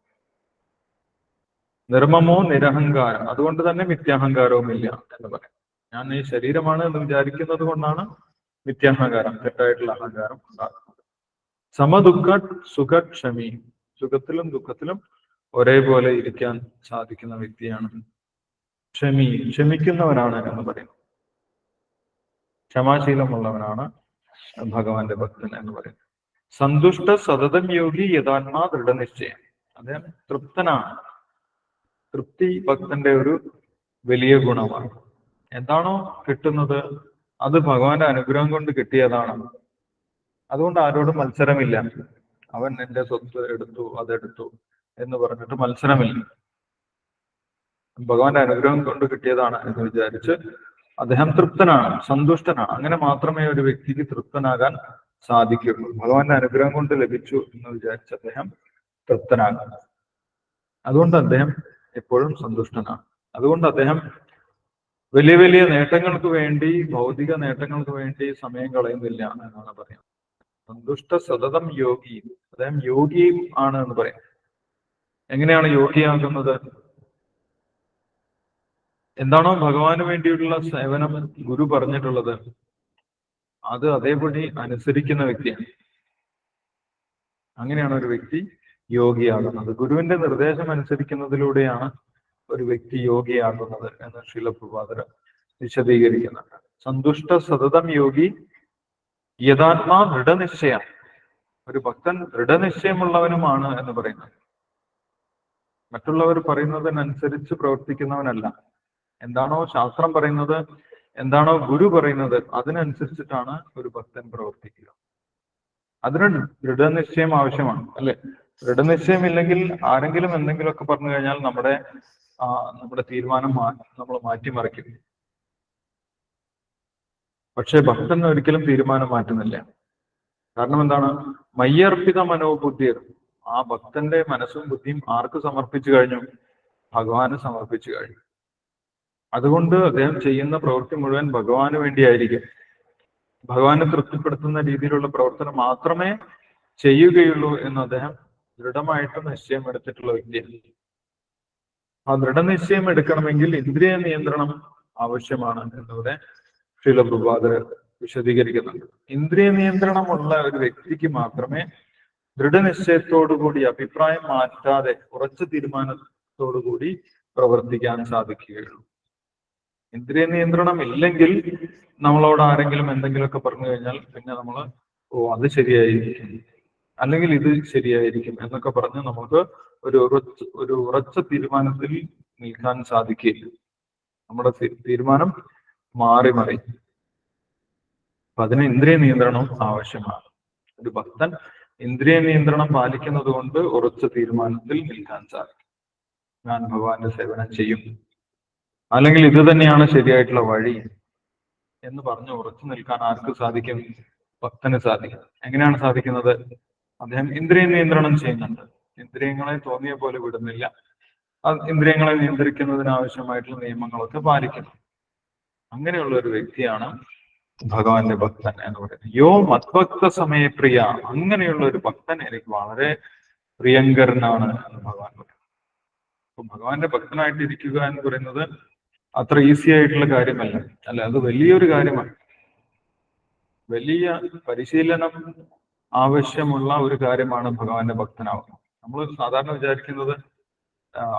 നിർമ്മമോ നിരഹങ്കാരം, അതുകൊണ്ട് തന്നെ മിഥ്യാഹങ്കാരവുമില്ല എന്ന് പറയാം. ഞാൻ ഈ ശരീരമാണ് എന്ന് വിചാരിക്കുന്നത് കൊണ്ടാണ് മിഥ്യാഹങ്കാരം, തെറ്റായിട്ടുള്ള അഹങ്കാരം ഉണ്ടാകുന്നത്. സമദുഃഖ സുഖക്ഷമി, സുഖത്തിലും ദുഃഖത്തിലും ഒരേപോലെ ഇരിക്കാൻ സാധിക്കുന്ന വ്യക്തിയാണ് ക്ഷമിക്കുന്നവനാണ് എന്ന് പറയുന്നത്. ക്ഷമാശീലമുള്ളവനാണ് ഭഗവാന്റെ ഭക്തൻ എന്ന് പറയുന്നത്. സന്തുഷ്ട സതതം യോഗി യഥാത്മാ ദൃഢനിശ്ചയം, അദ്ദേഹം തൃപ്തനാണ്. തൃപ്തി ഭക്തന്റെ ഒരു വലിയ ഗുണമാണ്. എന്താണോ കിട്ടുന്നത് അത് ഭഗവാന്റെ അനുഗ്രഹം കൊണ്ട് കിട്ടിയതാണ്. അതുകൊണ്ട് ആരോടും മത്സരമില്ല. അവൻ എന്റെ സ്വത്ത് എടുത്തു അതെടുത്തു എന്ന് പറഞ്ഞിട്ട് മത്സരമില്ല. ഭഗവാന്റെ അനുഗ്രഹം കൊണ്ട് കിട്ടിയതാണ് എന്ന് വിചാരിച്ച് അദ്ദേഹം തൃപ്തനാണ്, സന്തുഷ്ടനാണ്. അങ്ങനെ മാത്രമേ ഒരു വ്യക്തിക്ക് തൃപ്തനാകാൻ സാധിക്കുള്ളൂ. ഭഗവാന്റെ അനുഗ്രഹം കൊണ്ട് ലഭിച്ചു എന്ന് വിചാരിച്ച് അദ്ദേഹം തൃപ്തനാകും. അതുകൊണ്ട് അദ്ദേഹം എപ്പോഴും സന്തുഷ്ടനാണ്. അതുകൊണ്ട് അദ്ദേഹം വലിയ വലിയ നേട്ടങ്ങൾക്ക് വേണ്ടി, ഭൗതിക നേട്ടങ്ങൾക്ക് വേണ്ടി സമയം കളയുന്നില്ല എന്നാണ് പറയാം. സന്തുഷ്ട സതതം യോഗി, അദ്ദേഹം യോഗി ആണ് എന്ന് പറയാം. എങ്ങനെയാണ് യോഗിയാകുന്നത്? എന്താണോ ഭഗവാന് വേണ്ടിയുള്ള സേവനം ഗുരു പറഞ്ഞിട്ടുള്ളത് അത് അതേപടി അനുസരിക്കുന്ന വ്യക്തിയാണ്. അങ്ങനെയാണ് ഒരു വ്യക്തി യോഗിയാകുന്നത്. ഗുരുവിന്റെ നിർദ്ദേശം അനുസരിക്കുന്നതിലൂടെയാണ് ഒരു വ്യക്തി യോഗിയാകുന്നത് എന്ന് ശ്രീല പ്രഭാകർ വിശദീകരിക്കുന്നുണ്ട്. സന്തുഷ്ട സതതം യോഗി യഥാത്മാ ദൃഢനിശ്ചയം, ഒരു ഭക്തൻ ദൃഢനിശ്ചയമുള്ളവനുമാണ് എന്ന് പറയുന്നത്. മറ്റുള്ളവർ പറയുന്നതിനനുസരിച്ച് പ്രവർത്തിക്കുന്നവനല്ല. എന്താണോ ശാസ്ത്രം പറയുന്നത്, എന്താണോ ഗുരു പറയുന്നത് അതിനനുസരിച്ചിട്ടാണ് ഒരു ഭക്തൻ പ്രവർത്തിക്കുക. അതിന് ദൃഢനിശ്ചയം ആവശ്യമാണ്, അല്ലെ? ദൃഢനിശ്ചയം ഇല്ലെങ്കിൽ ആരെങ്കിലും എന്തെങ്കിലുമൊക്കെ പറഞ്ഞു കഴിഞ്ഞാൽ നമ്മുടെ തീരുമാനം നമ്മൾ മാറ്റിമറിക്കും. പക്ഷെ ഭക്തൻ ഒരിക്കലും തീരുമാനം മാറ്റുന്നില്ല. കാരണം എന്താണ്? മയ്യർപ്പിത മനോബുദ്ധിർ, ആ ഭക്തന്റെ മനസ്സും ബുദ്ധിയും ആർക്ക് സമർപ്പിച്ചു കഴിഞ്ഞു? ഭഗവാന് സമർപ്പിച്ചു കഴിഞ്ഞു. അതുകൊണ്ട് അദ്ദേഹം ചെയ്യുന്ന പ്രവൃത്തി മുഴുവൻ ഭഗവാന് വേണ്ടിയായിരിക്കും. ഭഗവാനെ തൃപ്തിപ്പെടുത്തുന്ന രീതിയിലുള്ള പ്രവർത്തനം മാത്രമേ ചെയ്യുകയുള്ളൂ എന്ന് അദ്ദേഹം ദൃഢമായിട്ട് നിശ്ചയം എടുത്തിട്ടുള്ള വ്യക്തിയാണ്. ആ ദൃഢനിശ്ചയം എടുക്കണമെങ്കിൽ ഇന്ദ്രിയ നിയന്ത്രണം ആവശ്യമാണ് എന്നിവിടെ ശ്രീല പ്രഭാകർ വിശദീകരിക്കുന്നുണ്ട്. ഇന്ദ്രിയ നിയന്ത്രണമുള്ള ഒരു വ്യക്തിക്ക് മാത്രമേ ദൃഢനിശ്ചയത്തോടുകൂടി, അഭിപ്രായം മാറ്റാതെ ഉറച്ച തീരുമാനത്തോടുകൂടി പ്രവർത്തിക്കാൻ സാധിക്കുകയുള്ളൂ. ഇന്ദ്രിയ നിയന്ത്രണം ഇല്ലെങ്കിൽ നമ്മളോട് ആരെങ്കിലും എന്തെങ്കിലുമൊക്കെ പറഞ്ഞു കഴിഞ്ഞാൽ പിന്നെ നമ്മൾ അത് ശരിയായിരിക്കും, അല്ലെങ്കിൽ ഇത് ശരിയായിരിക്കും എന്നൊക്കെ പറഞ്ഞ് നമുക്ക് ഒരു ഉറച്ച തീരുമാനത്തിൽ നിൽക്കാൻ സാധിക്കില്ല. നമ്മുടെ തീരുമാനം മാറി മാറി. അപ്പൊ അതിന് ഇന്ദ്രിയ നിയന്ത്രണം ആവശ്യമാണ്. ഒരു ഭക്തൻ ഇന്ദ്രിയ നിയന്ത്രണം പാലിക്കുന്നത് കൊണ്ട് ഉറച്ച തീരുമാനത്തിൽ നിൽക്കാൻ സാധിക്കും. ഞാൻ ഭഗവാന്റെ സേവനം ചെയ്യും, അല്ലെങ്കിൽ ഇത് തന്നെയാണ് ശരിയായിട്ടുള്ള വഴി എന്ന് പറഞ്ഞ് ഉറച്ചു നിൽക്കാൻ ആർക്ക് സാധിക്കും? ഭക്തന് സാധിക്കും. എങ്ങനെയാണ് സാധിക്കുന്നത്? അദ്ദേഹം ഇന്ദ്രിയ നിയന്ത്രണം ചെയ്യുന്നുണ്ട്. ഇന്ദ്രിയങ്ങളെ തോന്നിയ പോലെ വിടുന്നില്ല. ഇന്ദ്രിയങ്ങളെ നിയന്ത്രിക്കുന്നതിന് ആവശ്യമായിട്ടുള്ള നിയമങ്ങളൊക്കെ പാലിക്കുന്നു. അങ്ങനെയുള്ള ഒരു വ്യക്തിയാണ് ഭഗവാന്റെ ഭക്തൻ എന്ന് പറയുന്നത്. യോ മദ്ഭക്ത സമയപ്രിയ, അങ്ങനെയുള്ള ഒരു ഭക്തൻ എനിക്ക് വളരെ പ്രിയങ്കരനാണ് എന്ന് ഭഗവാൻ പറയും. അപ്പൊ ഭഗവാന്റെ ഭക്തനായിട്ടിരിക്കുക എന്ന് പറയുന്നത് അത്ര ഈസി ആയിട്ടുള്ള കാര്യമല്ല, അല്ല, അത് വലിയൊരു കാര്യമാണ്. വലിയ പരിശീലനം ആവശ്യമുള്ള ഒരു കാര്യമാണ് ഭഗവാന്റെ ഭക്തനാവുക. നമ്മൾ സാധാരണ വിചാരിക്കുന്നത്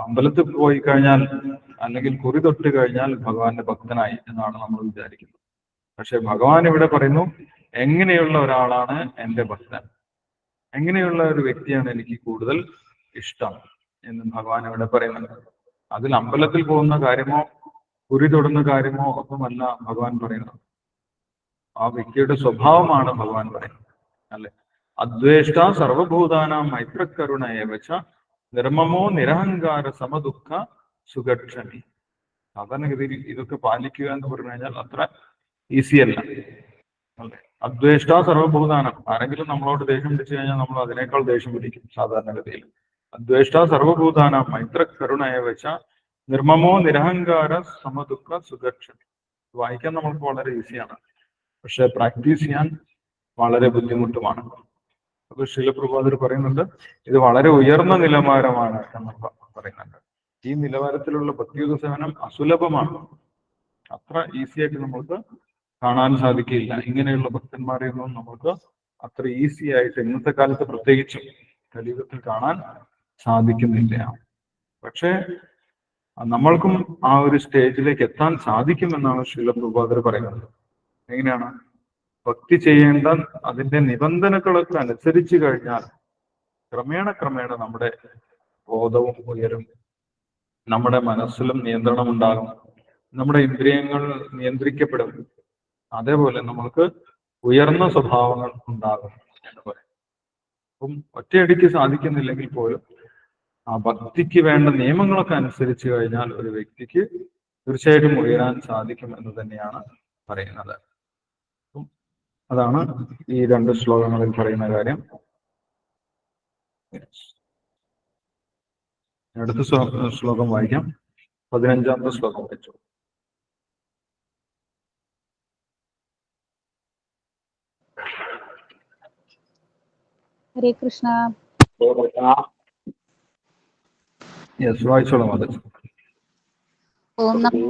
അമ്പലത്തിൽ പോയി കഴിഞ്ഞാൽ അല്ലെങ്കിൽ കുറി തൊട്ട് കഴിഞ്ഞാൽ ഭഗവാന്റെ ഭക്തനായി എന്നാണ് നമ്മൾ വിചാരിക്കുന്നത്. പക്ഷെ ഭഗവാൻ ഇവിടെ പറയുന്നു, എങ്ങനെയുള്ള ഒരാളാണ് എൻ്റെ ഭക്തൻ, എങ്ങനെയുള്ള ഒരു വ്യക്തിയാണ് എനിക്ക് കൂടുതൽ ഇഷ്ടം എന്ന് ഭഗവാൻ ഇവിടെ പറയുന്നുണ്ട്. അതിൽ അമ്പലത്തിൽ പോകുന്ന കാര്യമോ കുറി തൊടുന്ന കാര്യമോ ഒന്നുമല്ല ഭഗവാൻ പറയുന്നത്. ആ വ്യക്തിയുടെ സ്വഭാവമാണ് ഭഗവാൻ പറയുന്നത്, അല്ലെ? അദ്വേഷ്ട സർവഭൂതാനാം മൈത്രകരുണയവച നിർമ്മമോ നിരഹങ്കാര സമദുഃഖ സുഖക്ഷമി. സാധാരണഗതിയിൽ ഇതൊക്കെ പാലിക്കുക എന്ന് പറഞ്ഞു കഴിഞ്ഞാൽ അത്ര ഈസി അല്ല, അല്ലെ? അദ്വേഷ്ട സർവഭൂതാനം, ആരെങ്കിലും നമ്മളോട് ദേഷ്യം പിടിച്ചു കഴിഞ്ഞാൽ നമ്മൾ അതിനേക്കാൾ ദേഷ്യം പിടിക്കും സാധാരണഗതിയിൽ. അദ്വേഷ്ട സർവഭൂതാനാം മൈത്രകരുണയവച നിർമ്മമോ നിരഹങ്കാര സമദുഃഖ സുഖക്ഷൻ. വായിക്കാൻ നമുക്ക് വളരെ ഈസിയാണ്, പക്ഷെ പ്രാക്ടീസ് ചെയ്യാൻ വളരെ ബുദ്ധിമുട്ടുമാണ്. അത് ശീലപ്രഭാതർ പറയുന്നുണ്ട്, ഇത് വളരെ ഉയർന്ന നിലവാരമാണ് എന്ന് പറയുന്നുണ്ട്. ഈ നിലവാരത്തിലുള്ള ഭക്തിയുഗ സേവനം അസുലഭമാണ്. അത്ര ഈസി ആയിട്ട് നമുക്ക് കാണാൻ സാധിക്കില്ല. ഇങ്ങനെയുള്ള ഭക്തന്മാരെ ഒന്നും നമുക്ക് അത്ര ഈസി ആയിട്ട് ഇന്നത്തെ കാലത്ത് പ്രത്യേകിച്ചും കലിയുഗത്തിൽ കാണാൻ സാധിക്കുന്നില്ല. പക്ഷേ നമ്മൾക്കും ആ ഒരു സ്റ്റേജിലേക്ക് എത്താൻ സാധിക്കുമെന്നാണ് ശീലപ്രഭാതർ പറയുന്നത്. എങ്ങനെയാണ്? ഭക്തി ചെയ്യേണ്ട അതിന്റെ നിബന്ധനകളൊക്കെ അനുസരിച്ച് കഴിഞ്ഞാൽ ക്രമേണ നമ്മുടെ ബോധവും ഉയരും, നമ്മുടെ മനസ്സിലും നിയന്ത്രണം ഉണ്ടാകും, നമ്മുടെ ഇന്ദ്രിയങ്ങൾ നിയന്ത്രിക്കപ്പെടും, അതേപോലെ നമ്മൾക്ക് ഉയർന്ന സ്വഭാവങ്ങൾ ഉണ്ടാകും എന്ന് പറയും. അപ്പം ഒറ്റയടിക്ക് സാധിക്കുന്നില്ലെങ്കിൽ പോലും ആ ഭക്തിക്ക് വേണ്ട നിയമങ്ങളൊക്കെ അനുസരിച്ച് കഴിഞ്ഞാൽ ഒരു വ്യക്തിക്ക് തീർച്ചയായിട്ടും ഉയരാൻ സാധിക്കും എന്ന് തന്നെയാണ് പറയുന്നത്. അതാണ് ഈ 2 ശ്ലോകങ്ങളിൽ പറയുന്ന കാര്യം. അടുത്ത ശ്ലോകം വായിക്കാം. 15ാമത്തെ ശ്ലോകം വെച്ചു. ഹരേ കൃഷ്ണ. യെസ്, വായിച്ചോളാം. അത് ഓം നമോ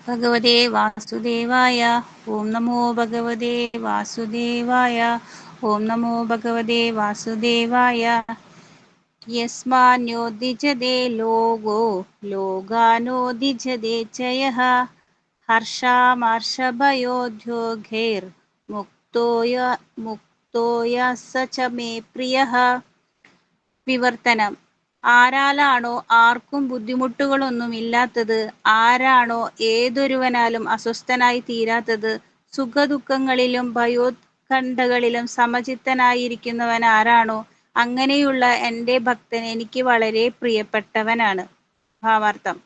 ഭഗവതേ വാസുദേവായ. ഓം നമോ ഭഗവതേ വാസുദേവായ. ഓം നമോ ഭഗവതേ വാസുദേവായ. യസ്മാന്യോദിജതേ ലോകോ ലോകാനോദിജതേ ചയഃ ഹർഷാമർഷഭയോദ്യോഗൈർ മുക്തോയ സ ച മേ പ്രിയഃ. വിവർത്തനം. ആരാലാണോ ആർക്കും ബുദ്ധിമുട്ടുകളൊന്നുമില്ലാത്തത്, ആരാണോ ഏതൊരുവനാലും അസ്വസ്ഥനായി തീരാത്തത്, സുഖദുഃഖങ്ങളിലും ഭയോത്കണ്ഠകളിലും സമചിത്തനായിരിക്കുന്നവൻ ആരാണോ, അങ്ങനെയുള്ള എൻ്റെ ഭക്തൻ എനിക്ക് വളരെ പ്രിയപ്പെട്ടവനാണ്. ഭാവാർത്ഥം.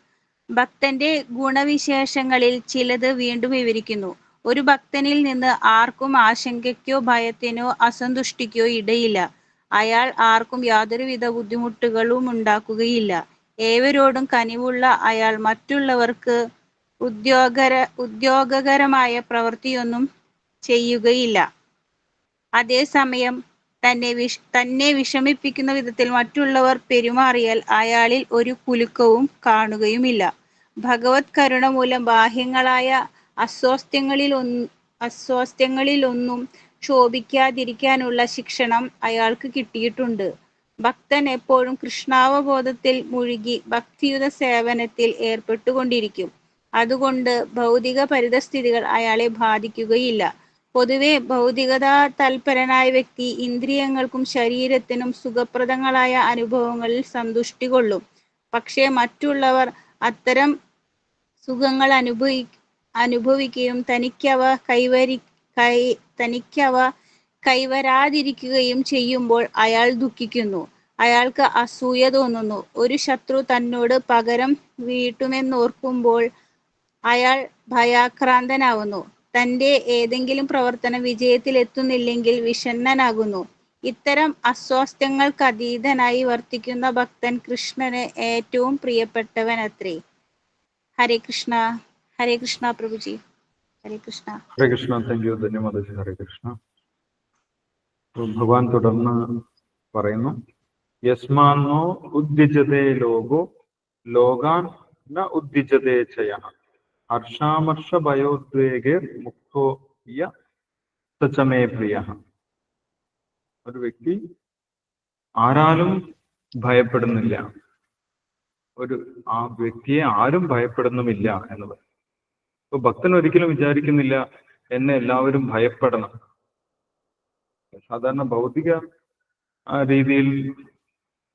ഭക്തന്റെ ഗുണവിശേഷങ്ങളിൽ ചിലത് വീണ്ടും വിവരിക്കുന്നു. ഒരു ഭക്തനിൽ നിന്ന് ആർക്കും ആശങ്കയ്ക്കോ ഭയത്തിനോ അസന്തുഷ്ടിക്കോ ഇടയില്ല. അയാൾ ആർക്കും യാതൊരുവിധ ബുദ്ധിമുട്ടുകളും ഉണ്ടാക്കുകയില്ല. ഏവരോടും കനിവുള്ള അയാൾ മറ്റുള്ളവർക്ക് ഉദ്യോഗകരമായ പ്രവൃത്തിയൊന്നും ചെയ്യുകയില്ല. അതേസമയം തന്നെ വിഷമിപ്പിക്കുന്ന വിധത്തിൽ മറ്റുള്ളവർ പെരുമാറിയാൽ അയാളിൽ ഒരു കുലുക്കവും കാണുകയുമില്ല. ഭഗവത് കരുണ മൂലം ബാഹ്യങ്ങളായ അസ്വാസ്ഥ്യങ്ങളിലൊന്നും ക്ഷോഭിക്കാതിരിക്കാനുള്ള ശിക്ഷണം അയാൾക്ക് കിട്ടിയിട്ടുണ്ട്. ഭക്തൻ എപ്പോഴും കൃഷ്ണാവബോധത്തിൽ മുഴുകി ഭക്തിയുത സേവനത്തിൽ ഏർപ്പെട്ടുകൊണ്ടിരിക്കും. അതുകൊണ്ട് ഭൗതിക പരിതസ്ഥിതികൾ അയാളെ ബാധിക്കുകയില്ല. പൊതുവെ ഭൗതികതാ തൽപരനായ വ്യക്തി ഇന്ദ്രിയങ്ങൾക്കും ശരീരത്തിനും സുഖപ്രദങ്ങളായ അനുഭവങ്ങളിൽ സന്തുഷ്ടി കൊള്ളും. പക്ഷേ മറ്റുള്ളവർ അത്തരം സുഖങ്ങൾ അനുഭവിക്കുകയും തനിക്കവ കൈവരാതിരിക്കുകയും ചെയ്യുമ്പോൾ അയാൾ ദുഃഖിക്കുന്നു. അയാൾക്ക് അസൂയ തോന്നുന്നു. ഒരു ശത്രു തന്നോട് പകരം വീട്ടുമെന്നോർക്കുമ്പോൾ അയാൾ ഭയാക്രാന്തനാവുന്നു. തന്റെ ഏതെങ്കിലും പ്രവർത്തനം വിജയത്തിലെത്തുന്നില്ലെങ്കിൽ വിഷണ്ണനാകുന്നു. ഇത്തരം അസ്വാസ്ഥ്യങ്ങൾക്കതീതനായി വർത്തിക്കുന്ന ഭക്തൻ കൃഷ്ണന് ഏറ്റവും പ്രിയപ്പെട്ടവനത്രേ. ഹരേ കൃഷ്ണ. ഹരേ കൃഷ്ണ പ്രഭുജി. ഹരേ കൃഷ്ണ. ഹരേ കൃഷ്ണ. Thank you. ധന്യവാദ. ഹരേ കൃഷ്ണ. ഭഗവാൻ തുടർന്ന് പറയുന്നു, യസ്മാന്നോ ഉദ്ദിജതേ ലോകോ ലോകാൻ ന ഉദ്ദിജതേ ചയഃ ഹർഷാമർഷ ഭയോദ്വേഗേ മുക്തോ യ സ ച മേ പ്രിയഃ. ഒരു വ്യക്തി ആരാലും ഭയപ്പെടുന്നില്ല, ആ വ്യക്തിയെ ആരും ഭയപ്പെടുന്നുമില്ല എന്നത്. ഇപ്പൊ ഭക്തൻ ഒരിക്കലും വിചാരിക്കുന്നില്ല എന്നെ എല്ലാവരും ഭയപ്പെടണം. സാധാരണ ഭൗതിക രീതിയിൽ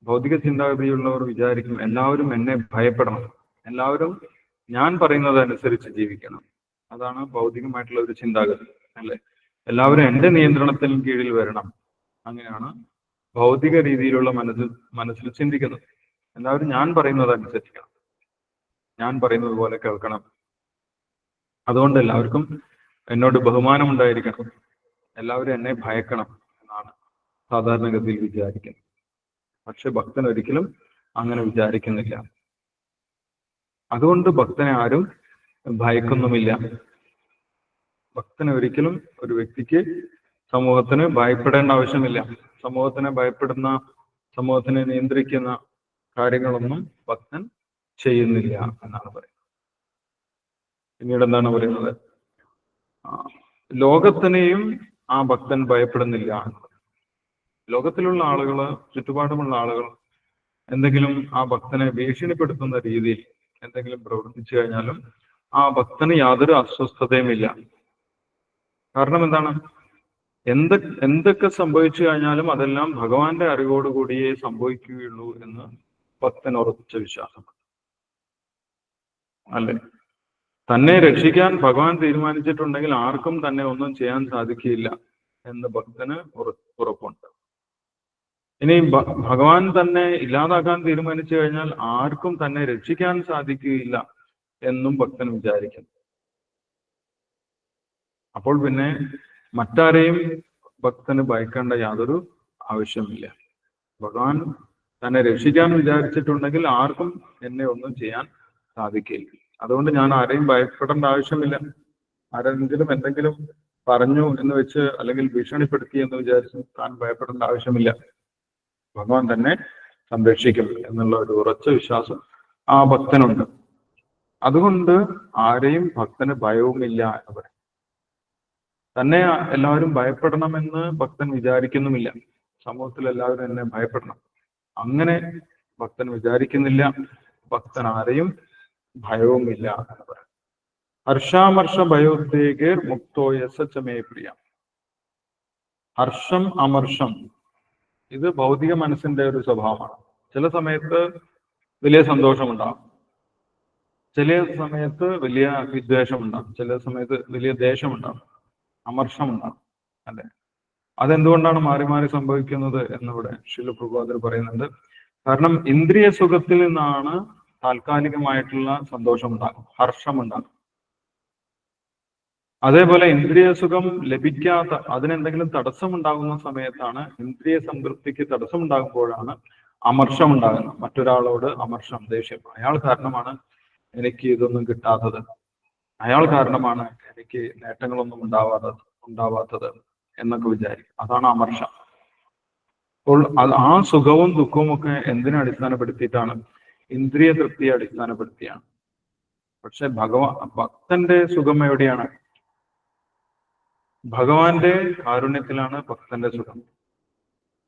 ഭൗതിക ചിന്താഗതിയുള്ളവർ വിചാരിക്കും എല്ലാവരും എന്നെ ഭയപ്പെടണം, എല്ലാവരും ഞാൻ പറയുന്നത് അനുസരിച്ച് ജീവിക്കണം. അതാണ് ഭൗതികമായിട്ടുള്ള ഒരു ചിന്താഗതി, അല്ലെ? എല്ലാവരും എൻ്റെ നിയന്ത്രണത്തിന് കീഴിൽ വരണം. അങ്ങനെയാണ് ഭൗതിക രീതിയിലുള്ള മനസ്സിൽ ചിന്തിക്കുന്നത്. എല്ലാവരും ഞാൻ പറയുന്നത് അനുസരിക്കണം, ഞാൻ പറയുന്നത് പോലെ കേൾക്കണം, അതുകൊണ്ട് എല്ലാവർക്കും എന്നോട് ബഹുമാനം ഉണ്ടായിരിക്കണം, എല്ലാവരും എന്നെ ഭയക്കണം എന്നാണ് സാധാരണഗതിയിൽ വിചാരിക്കുന്നത്. പക്ഷെ ഭക്തൻ ഒരിക്കലും അങ്ങനെ വിചാരിക്കുന്നില്ല. അതുകൊണ്ട് ഭക്തനെ ആരും ഭയക്കുന്നുമില്ല. ഭക്തന് ഒരിക്കലും ഒരു വ്യക്തിക്ക് സമൂഹത്തിന് ഭയപ്പെടേണ്ട ആവശ്യമില്ല. സമൂഹത്തിനെ നിയന്ത്രിക്കുന്ന കാര്യങ്ങളൊന്നും ഭക്തൻ ചെയ്യുന്നില്ല എന്നാണ് പറയുന്നത്. പിന്നീട് എന്താണ് പറയുന്നത്? ലോകത്തിനെയും ആ ഭക്തൻ ഭയപ്പെടുന്നില്ല. ലോകത്തിലുള്ള ആളുകള്, ചുറ്റുപാടുമുള്ള ആളുകൾ എന്തെങ്കിലും ആ ഭക്തനെ ഭീഷണിപ്പെടുത്തുന്ന രീതിയിൽ എന്തെങ്കിലും പ്രവർത്തിച്ചു കഴിഞ്ഞാലും ആ ഭക്തന് യാതൊരു അസ്വസ്ഥതയുമില്ല. കാരണം എന്താണ്? എന്തൊക്കെ സംഭവിച്ചു കഴിഞ്ഞാലും അതെല്ലാം ഭഗവാന്റെ അറിവോടുകൂടിയേ സംഭവിക്കുകയുള്ളൂ എന്ന് ഭക്തൻ ഉറച്ച വിശ്വാസമാണ്. അല്ലെ? തന്നെ രക്ഷിക്കാൻ ഭഗവാൻ തീരുമാനിച്ചിട്ടുണ്ടെങ്കിൽ ആർക്കും തന്നെ ഒന്നും ചെയ്യാൻ സാധിക്കില്ല എന്ന് ഭക്തന് ഉറപ്പുണ്ട്. ഇനി ഭഗവാൻ തന്നെ ഇല്ലാതാക്കാൻ തീരുമാനിച്ചു കഴിഞ്ഞാൽ ആർക്കും തന്നെ രക്ഷിക്കാൻ സാധിക്കുകയില്ല എന്നും ഭക്തൻ വിചാരിക്കുന്നു. അപ്പോൾ പിന്നെ മറ്റാരെയും ഭക്തന് ഭയക്കേണ്ട യാതൊരു ആവശ്യമില്ല. ഭഗവാൻ തന്നെ രക്ഷിക്കാൻ വിചാരിച്ചിട്ടുണ്ടെങ്കിൽ ആർക്കും എന്നെ ഒന്നും ചെയ്യാൻ സാധിക്കില്ല. അതുകൊണ്ട് ഞാൻ ആരെയും ഭയപ്പെടേണ്ട ആവശ്യമില്ല. ആരെങ്കിലും എന്തെങ്കിലും പറഞ്ഞു എന്ന് വെച്ച് അല്ലെങ്കിൽ ഭീഷണിപ്പെടുത്തി എന്ന് വിചാരിച്ച് താൻ ഭയപ്പെടേണ്ട ആവശ്യമില്ല. ഭഗവാൻ തന്നെ സംരക്ഷിക്കും എന്നുള്ള ഒരു ഉറച്ച വിശ്വാസം ആ ഭക്തനുണ്ട്. അതുകൊണ്ട് ആരെയും ഭക്തന് ഭയവുമില്ല എന്ന് പറയും. തന്നെ എല്ലാവരും ഭയപ്പെടണമെന്ന് ഭക്തൻ വിചാരിക്കുന്നുമില്ല. സമൂഹത്തിൽ എല്ലാവരും എന്നെ ഭയപ്പെടണം, അങ്ങനെ ഭക്തൻ വിചാരിക്കുന്നില്ല. ഭക്തൻ ആരെയും ഭയവുമില്ല എന്ന് പറയും. ഹർഷാമർഷ ഭയോദ്വേഗേർ മുക്തോ യസച്ചമേ പ്രിയ. ഹർഷം അമർഷം ഇത് ഭൗതിക മനസ്സിന്റെ ഒരു സ്വഭാവമാണ്. ചില സമയത്ത് വലിയ സന്തോഷമുണ്ടാകും, ചില സമയത്ത് വലിയ വിദ്വേഷമുണ്ടാകും, ചില സമയത്ത് വലിയ ദേഷ്യമുണ്ടാകും, അമർഷമുണ്ടാകും. അല്ലെ? അതെന്തുകൊണ്ടാണ് മാറി മാറി സംഭവിക്കുന്നത് എന്നിവിടെ ശ്രീല പ്രഭുപാദർ പറയുന്നുണ്ട്. കാരണം ഇന്ദ്രിയ സുഖത്തിൽ നിന്നാണ് താൽക്കാലികമായിട്ടുള്ള സന്തോഷമുണ്ടാകും, ഹർഷമുണ്ടാകും. അതേപോലെ ഇന്ദ്രിയ സുഖം ലഭിക്കാത്ത, അതിനെന്തെങ്കിലും തടസ്സമുണ്ടാകുന്ന സമയത്താണ്, ഇന്ദ്രിയ സംതൃപ്തിക്ക് തടസ്സമുണ്ടാകുമ്പോഴാണ് അമർഷമുണ്ടാകുന്നത്. മറ്റൊരാളോട് അമർഷം, ദേഷ്യം. അയാൾ കാരണമാണ് എനിക്ക് ഇതൊന്നും കിട്ടാത്തത്, അയാൾ കാരണമാണ് എനിക്ക് നേട്ടങ്ങളൊന്നും ഉണ്ടാവാത്തത് എന്നൊക്കെ വിചാരിക്കും. അതാണ് അമർഷം. അപ്പോൾ ആ സുഖവും ദുഃഖവും ഒക്കെ എന്തിനെ അടിസ്ഥാനപ്പെടുത്തിയിട്ടാണ്? ഇന്ദ്രിയ തൃപ്തിയെ അടിസ്ഥാനപ്പെടുത്തിയാണ്. പക്ഷെ ഭക്തന്റെ സുഖം എവിടെയാണ്? ഭഗവാന്റെ കാരുണ്യത്തിലാണ് ഭക്തന്റെ സുഖം,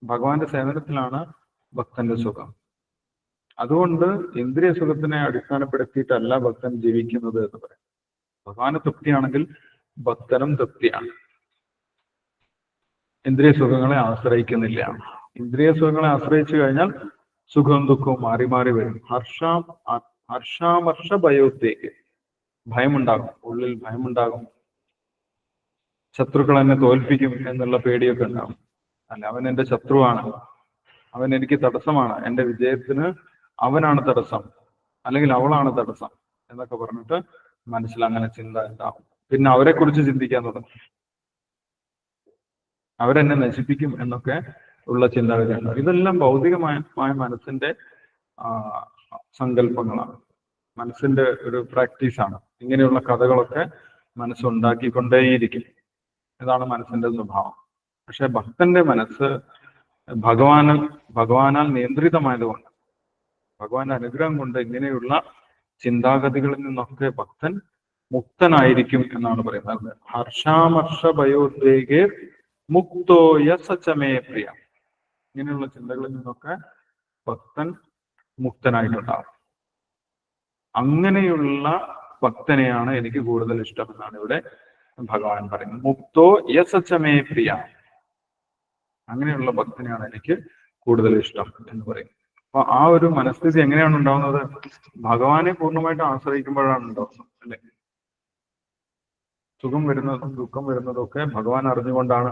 ഭഗവാന്റെ സേവനത്തിലാണ് ഭക്തന്റെ സുഖം. അതുകൊണ്ട് ഇന്ദ്രിയ സുഖത്തിനെ അടിസ്ഥാനപ്പെടുത്തിയിട്ടല്ല ഭക്തൻ ജീവിക്കുന്നത് എന്ന് പറയും. ഭഗവാന് തൃപ്തിയാണെങ്കിൽ ഭക്തനും തൃപ്തിയാണ്. ഇന്ദ്രിയ സുഖങ്ങളെ ആശ്രയിക്കുന്നില്ല. ഇന്ദ്രിയ സുഖങ്ങളെ ആശ്രയിച്ചു കഴിഞ്ഞാൽ സുഖവും ദുഃഖവും മാറി മാറി വരും. ഹർഷാമർഷ ഭയോത്തേക്ക് ഭയമുണ്ടാകും, ഉള്ളിൽ ഭയമുണ്ടാകും. ശത്രുക്കൾ എന്നെ തോൽപ്പിക്കും എന്നുള്ള പേടിയൊക്കെ ഉണ്ടാകും. അല്ല, അവൻ എന്റെ ശത്രുവാണ്, അവൻ എനിക്ക് തടസ്സമാണ്, എന്റെ വിജയത്തിന് അവനാണ് തടസ്സം അല്ലെങ്കിൽ അവളാണ് തടസ്സം എന്നൊക്കെ പറഞ്ഞിട്ട് മനസ്സിൽ അങ്ങനെ ചിന്ത ഉണ്ടാവും. പിന്നെ അവരെ കുറിച്ച് ചിന്തിക്കാൻ തുടങ്ങും, അവരെന്നെ നശിപ്പിക്കും എന്നൊക്കെ ഉള്ള ചിന്താഗതി ഉണ്ടാവും. ഇതെല്ലാം ഭൗതികമായ മനസ്സിന്റെ സങ്കല്പങ്ങളാണ്, മനസ്സിന്റെ ഒരു പ്രാക്ടീസാണ്. ഇങ്ങനെയുള്ള കഥകളൊക്കെ മനസ്സുണ്ടാക്കിക്കൊണ്ടേയിരിക്കും. ഇതാണ് മനസ്സിന്റെ സ്വഭാവം. പക്ഷെ ഭക്തന്റെ മനസ്സ് ഭഗവാനാൽ നിയന്ത്രിതമായതുകൊണ്ട്, ഭഗവാന്റെ അനുഗ്രഹം കൊണ്ട് ഇങ്ങനെയുള്ള ചിന്താഗതികളിൽ നിന്നൊക്കെ ഭക്തൻ മുക്തനായിരിക്കും എന്നാണ് പറയുന്നത്. ഹർഷാമർഷ ഭയോദ്വേഗേ മുക്തോ യസചമേ പ്രിയ. ഇങ്ങനെയുള്ള ചിന്തകളിൽ നിന്നൊക്കെ ഭക്തൻ മുക്തനായിട്ടുണ്ടാകും. അങ്ങനെയുള്ള ഭക്തനെയാണ് എനിക്ക് കൂടുതൽ ഇഷ്ടം എന്നാണ് ഇവിടെ ഭഗവാൻ പറയുന്നത്. മുക്തോ യസചമേ പ്രിയ, അങ്ങനെയുള്ള ഭക്തനെയാണ് എനിക്ക് കൂടുതൽ ഇഷ്ടം എന്ന് പറയും. അപ്പൊ ആ ഒരു മനസ്ഥിതി എങ്ങനെയാണ് ഉണ്ടാവുന്നത്? ഭഗവാനെ പൂർണ്ണമായിട്ട് ആശ്രയിക്കുമ്പോഴാണ് ഉണ്ടാവുന്നത്. അല്ലെ? സുഖം വരുന്നതും ദുഃഖം വരുന്നതും ഒക്കെ ഭഗവാൻ അറിഞ്ഞുകൊണ്ടാണ്.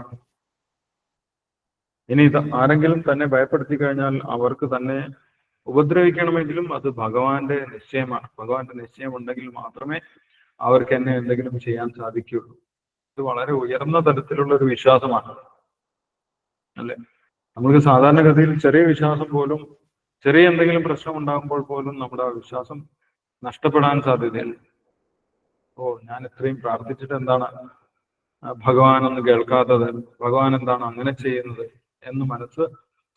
ഇനി ആരെങ്കിലും തന്നെ ഭയപ്പെടുത്തി കഴിഞ്ഞാൽ അവർക്ക് തന്നെ ഉപദ്രവിക്കണമെങ്കിലും അത് ഭഗവാന്റെ നിശ്ചയമാണ്. ഭഗവാന്റെ നിശ്ചയം ഉണ്ടെങ്കിൽ മാത്രമേ അവർക്ക് എന്നെ എന്തെങ്കിലും ചെയ്യാൻ സാധിക്കുകയുള്ളൂ. ഇത് വളരെ ഉയർന്ന തലത്തിലുള്ള ഒരു വിശ്വാസമാണ്. അല്ലെ? നമ്മൾക്ക് സാധാരണഗതിയിൽ ചെറിയ വിശ്വാസം പോലും, ചെറിയ എന്തെങ്കിലും പ്രശ്നം ഉണ്ടാകുമ്പോൾ പോലും നമ്മുടെ ആ വിശ്വാസം നഷ്ടപ്പെടാൻ സാധ്യതയില്ല. ഞാൻ ഇത്രയും പ്രാർത്ഥിച്ചിട്ട് എന്താണ് ഭഗവാൻ ഒന്ന് കേൾക്കാത്തത്, ഭഗവാൻ എന്താണ് അങ്ങനെ ചെയ്യുന്നത് എന്ന് മനസ്സ്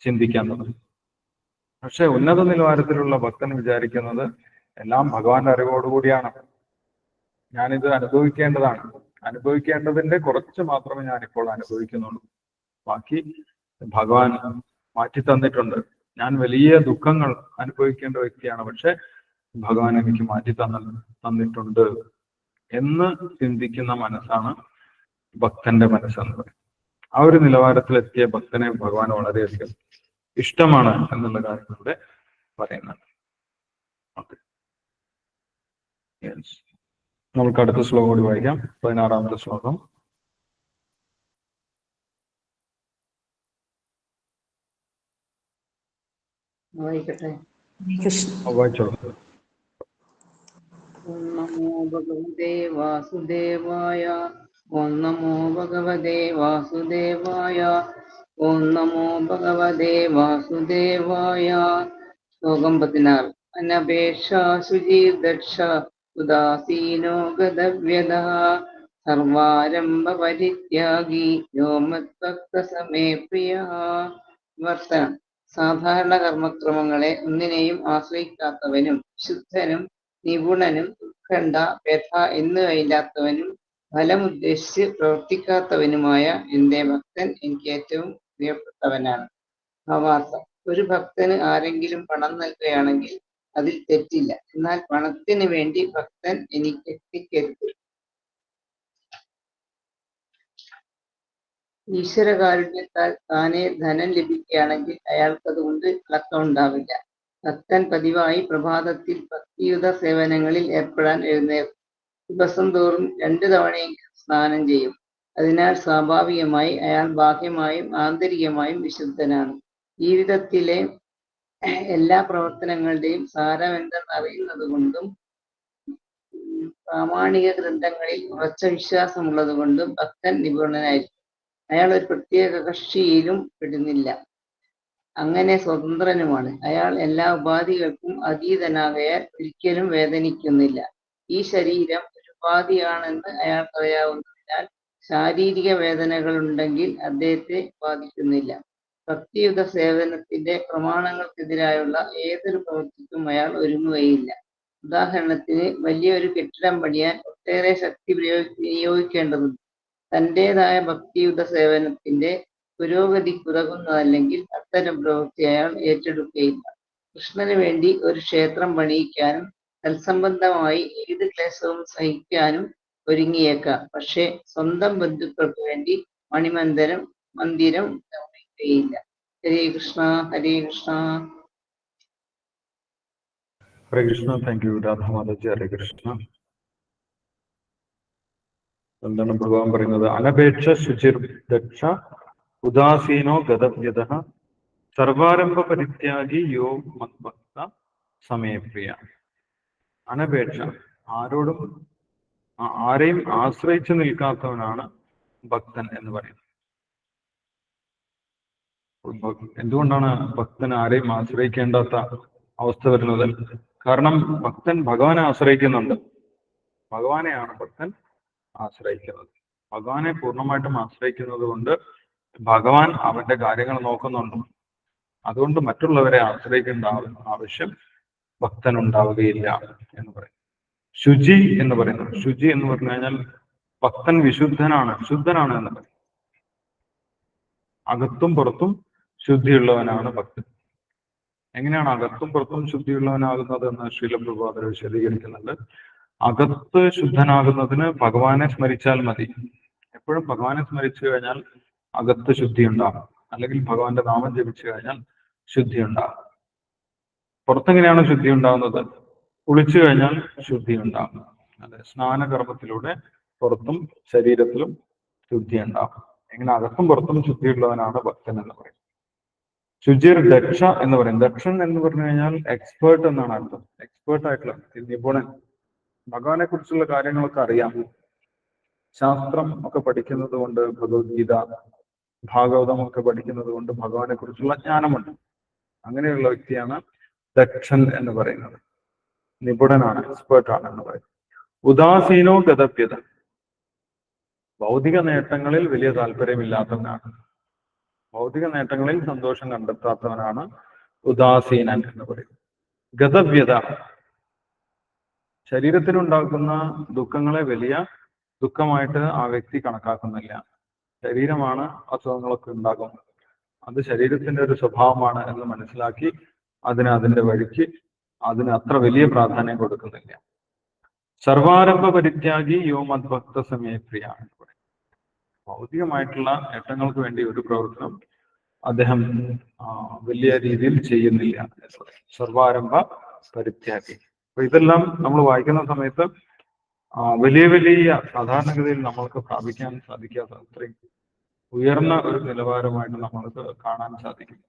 ചിന്തിക്കാൻ തുടങ്ങും. പക്ഷെ ഉന്നത നിലവാരത്തിലുള്ള ഭക്തൻ വിചാരിക്കുന്നത് എല്ലാം ഭഗവാന്റെ അറിവോടുകൂടിയാണ്, ഞാനിത് അനുഭവിക്കേണ്ടതാണ്, അനുഭവിക്കേണ്ടതിന്റെ കുറച്ച് മാത്രമേ ഞാനിപ്പോൾ അനുഭവിക്കുന്നുള്ളൂ, ബാക്കി ഭഗവാൻ മാറ്റി തന്നിട്ടുണ്ട്. ഞാൻ വലിയ ദുഃഖങ്ങൾ അനുഭവിക്കേണ്ട വ്യക്തിയാണ്, പക്ഷെ ഭഗവാൻ എനിക്ക് മാറ്റി തന്നിട്ടുണ്ട് എന്ന് ചിന്തിക്കുന്ന മനസ്സാണ് ഭക്തന്റെ മനസ്സെന്ന് പറയും. ആ ഒരു നിലവാരത്തിലെത്തിയ ഭക്തനെ ഭഗവാൻ വളരെയധികം ഇഷ്ടമാണ് എന്നുള്ള കാര്യം ഇവിടെ പറയുന്നുണ്ട്. ഓക്കെ, നമുക്ക് അടുത്ത ശ്ലോകം കൂടി വായിക്കാം. 16-ാമത്തെ ശ്ലോകം. വായിക്കട്ടെ. വായിച്ചോളൂ. ഓം നമോ ഭഗവതേ വാസുദേവായ. ഓം നമോ ഭഗവതേ വാസുദേവായ. ഓം നമോ ഭഗവതേ വാസുദേവായ. ശ്ലോകം 16. അനപേക്ഷ ശുചിർദക്ഷ ഉദാസീനോ ഗതവ്യദഃ സർവാരംഭ പരിത്യാഗി യോ മദ്ഭക്തസമേ പ്രിയഃ. വിവർത്തനം. സാധാരണ കർമ്മക്രമങ്ങളെ ഒന്നിനെയും ആശ്രയിക്കാത്തവനും ശുദ്ധനും നിപുണനും ഉത്കണ്ഠ വ്യഥ എന്നിവയില്ലാത്തവനും ഫലമുദ്ദേശിച്ച് പ്രവർത്തിക്കാത്തവനുമായ എന്റെ ഭക്തൻ എനിക്ക് ഏറ്റവും പ്രിയപ്പെട്ടവനാണ്. ഭാവാർത്ഥം. ഒരു ഭക്തന് ആരെങ്കിലും പണം നൽകുകയാണെങ്കിൽ അതിൽ തെറ്റില്ല, എന്നാൽ പണത്തിന് വേണ്ടി ഭക്തൻ എനിക്ക് എത്തിക്കരുത്. ഈശ്വരകാരുണ്യത്താൽ താനെ ധനം ലഭിക്കുകയാണെങ്കിൽ അയാൾക്കതുകൊണ്ട് കളക്കമുണ്ടാവില്ല. ഭക്തൻ പതിവായി പ്രഭാതത്തിൽ ഭക്തിയുത സേവനങ്ങളിൽ ഏർപ്പെടാൻ എഴുന്നേൽക്കും. ദിവസം തോറും 2 തവണയെങ്കിലും സ്നാനം ചെയ്യും. അതിനാൽ സ്വാഭാവികമായി അയാൾ ബാഹ്യമായും ആന്തരികമായും വിശുദ്ധനാണ്. ജീവിതത്തിലെ എല്ലാ പ്രവർത്തനങ്ങളുടെയും സാരമെന്തെന്നറിയുന്നത് കൊണ്ടും പ്രാമാണിക ഗ്രന്ഥങ്ങളിൽ ഉറച്ച വിശ്വാസമുള്ളത് കൊണ്ടും ഭക്തൻ നിപുണനായിരിക്കും. അയാൾ ഒരു പ്രത്യേക കക്ഷിയിലും പെടുന്നില്ല, അങ്ങനെ സ്വതന്ത്രനുമാണ്. അയാൾ എല്ലാ ഉപാധികൾക്കും അതീതനാകയാൽ ഒരിക്കലും വേദനിക്കുന്നില്ല. ഈ ശരീരം ഒരു ഉപാധിയാണെന്ന് അയാൾക്കറിയാവുന്നതിനാൽ ശാരീരിക വേദനകൾ ഉണ്ടെങ്കിൽ അദ്ദേഹത്തെ ബാധിക്കുന്നില്ല. ഭക്തിയുത സേവനത്തിന്റെ പ്രമാണങ്ങൾക്കെതിരായുള്ള ഏതൊരു പ്രവൃത്തിക്കും അയാൾ ഒരുങ്ങുകയില്ല. ഉദാഹരണത്തിന്, വലിയൊരു കെട്ടിടം പണിയാൻ ഒട്ടേറെ ശക്തി വിനിയോഗിക്കേണ്ടതുണ്ട്. തന്റേതായ ഭക്തിയുത സേവനത്തിന്റെ പുരോഗതിക്കുതകുന്നതല്ലെങ്കിൽ അത്തരം പ്രവൃത്തി അയാൾ ഏറ്റെടുക്കുകയില്ല. കൃഷ്ണന് വേണ്ടി ഒരു ക്ഷേത്രം പണിയിക്കാനും തത്സംബന്ധമായി ഏത് ക്ലേശവും സഹിക്കാനും ഒരുങ്ങിയേക്കാം, പക്ഷെ സ്വന്തം ബന്ധുക്കൾക്ക് വേണ്ടി മന്ദിരം നിർമ്മിക്കുകയില്ല. ഹരേ കൃഷ്ണ, ഹരേ കൃഷ്ണ. ഹരേ കൃഷ്ണ. Thank you Radhamataji. ഹരേ കൃഷ്ണ. എന്താണ് ഭഗവാൻ പറയുന്നത്? അനപേക്ഷ ശുചിർ ദക്ഷ ഉദാസീനോ ഗതവ്യദഃ സർവാരംഭ പരിത്യാഗി യോ മദ്ഭക്ത സമയപ്രിയ. അനപേക്ഷ, ആരെയും ആശ്രയിച്ചു നിൽക്കാത്തവനാണ് ഭക്തൻ എന്ന് പറയുന്നത്. എന്തുകൊണ്ടാണ് ഭക്തൻ ആരെയും ആശ്രയിക്കേണ്ടാത്ത അവസ്ഥ വരുന്നത്? കാരണം ഭക്തൻ ഭഗവാനെ ആശ്രയിക്കുന്നുണ്ട്. ഭഗവാനെയാണ് ഭക്തൻ ആശ്രയിക്കുന്നത്. ഭഗവാനെ പൂർണ്ണമായിട്ടും ആശ്രയിക്കുന്നത് കൊണ്ട് ഭഗവാൻ അവന്റെ കാര്യങ്ങൾ നോക്കുന്നുണ്ട്. അതുകൊണ്ട് മറ്റുള്ളവരെ ആശ്രയിക്കേണ്ട ആവശ്യം ഭക്തൻ ഉണ്ടാവുകയില്ല എന്ന് പറയും. ശുചി എന്ന് പറയുന്നത്, ശുചി എന്ന് പറഞ്ഞു കഴിഞ്ഞാൽ ഭക്തൻ വിശുദ്ധനാണ്, ശുദ്ധനാണ് എന്ന് പറയും. അകത്തും പുറത്തും ശുദ്ധിയുള്ളവനാണ് ഭക്തൻ. എങ്ങനെയാണ് അകത്തും പുറത്തും ശുദ്ധിയുള്ളവനാകുന്നത് എന്ന് ശ്രീല പ്രഭുപാദർ വിശദീകരിക്കുന്നുണ്ട്. അകത്ത് ശുദ്ധനാകുന്നതിന് ഭഗവാനെ സ്മരിച്ചാൽ മതി. എപ്പോഴും ഭഗവാനെ സ്മരിച്ചു കഴിഞ്ഞാൽ അകത്ത് ശുദ്ധി ഉണ്ടാകും, അല്ലെങ്കിൽ ഭഗവാന്റെ നാമം ജപിച്ചു കഴിഞ്ഞാൽ ശുദ്ധി ഉണ്ടാകും. പുറത്തെങ്ങനെയാണ് ശുദ്ധി ഉണ്ടാകുന്നത്? കുളിച്ചു കഴിഞ്ഞാൽ ശുദ്ധി ഉണ്ടാകും. അല്ലെ, സ്നാനകർമ്മത്തിലൂടെ പുറത്തും ശരീരത്തിലും ശുദ്ധി ഉണ്ടാകും. എങ്ങനെ അകത്തും പുറത്തും ശുദ്ധിയുള്ളവനാണ് ഭക്തൻ എന്ന് പറയും. ശുചിർ ദക്ഷ എന്ന് പറയും. ദക്ഷൻ എന്ന് പറഞ്ഞു കഴിഞ്ഞാൽ എക്സ്പേർട്ട് എന്നാണ് അർത്ഥം. എക്സ്പേർട്ട് ആയിട്ടുള്ള നിപുണൻ. ഭഗവാനെ കുറിച്ചുള്ള കാര്യങ്ങളൊക്കെ അറിയാം. ശാസ്ത്രം ഒക്കെ പഠിക്കുന്നത് കൊണ്ട്, ഭഗവത്ഗീത ഭാഗവതം ഒക്കെ പഠിക്കുന്നത് കൊണ്ട് ഭഗവാനെ കുറിച്ചുള്ള ജ്ഞാനമുണ്ട്. അങ്ങനെയുള്ള വ്യക്തിയാണ് ദക്ഷൻ എന്ന് പറയുന്നത്. നിപുണനാണ്, എക്സ്പേർട്ടാണ് എന്ന് പറയും. ഉദാസീനോ ഗതഭ്യത, ഭൗതിക നേട്ടങ്ങളിൽ വലിയ താല്പര്യമില്ലാത്തവനാണ്, ഭൗതിക നേട്ടങ്ങളിൽ സന്തോഷം കണ്ടെത്താത്തവനാണ് ഉദാസീനൻ എന്ന് പറയും. ഗതഭ്യത, ശരീരത്തിനുണ്ടാക്കുന്ന ദുഃഖങ്ങളെ വലിയ ദുഃഖമായിട്ട് ആ വ്യക്തി കണക്കാക്കുന്നില്ല. ശരീരമാണ് അസുഖങ്ങളൊക്കെ ഉണ്ടാകുന്നത്, അത് ശരീരത്തിന്റെ ഒരു സ്വഭാവമാണ് എന്ന് മനസ്സിലാക്കി അതിന്റെ വഴിക്ക് അതിന് അത്ര വലിയ പ്രാധാന്യം കൊടുക്കുന്നില്ല. സർവാരംഭ പരിത്യാഗി യോ മദ്ഭക്ത സമയപ്രിയ എന്ന് പറയും. ഭൗതികമായിട്ടുള്ള നേട്ടങ്ങൾക്ക് വേണ്ടി ഒരു പ്രവർത്തനം അദ്ദേഹം വലിയ രീതിയിൽ ചെയ്യുന്നില്ല. സർവാരംഭ പരിത്യാഗി. അപ്പൊ ഇതെല്ലാം നമ്മൾ വായിക്കുന്ന സമയത്ത് വലിയ വലിയ സാധാരണഗതിയിൽ നമ്മൾക്ക് പ്രാപിക്കാൻ സാധിക്കാത്ത അത്രയും ഉയർന്ന ഒരു നിലവാരമായിട്ട് നമ്മൾക്ക് കാണാൻ സാധിക്കും.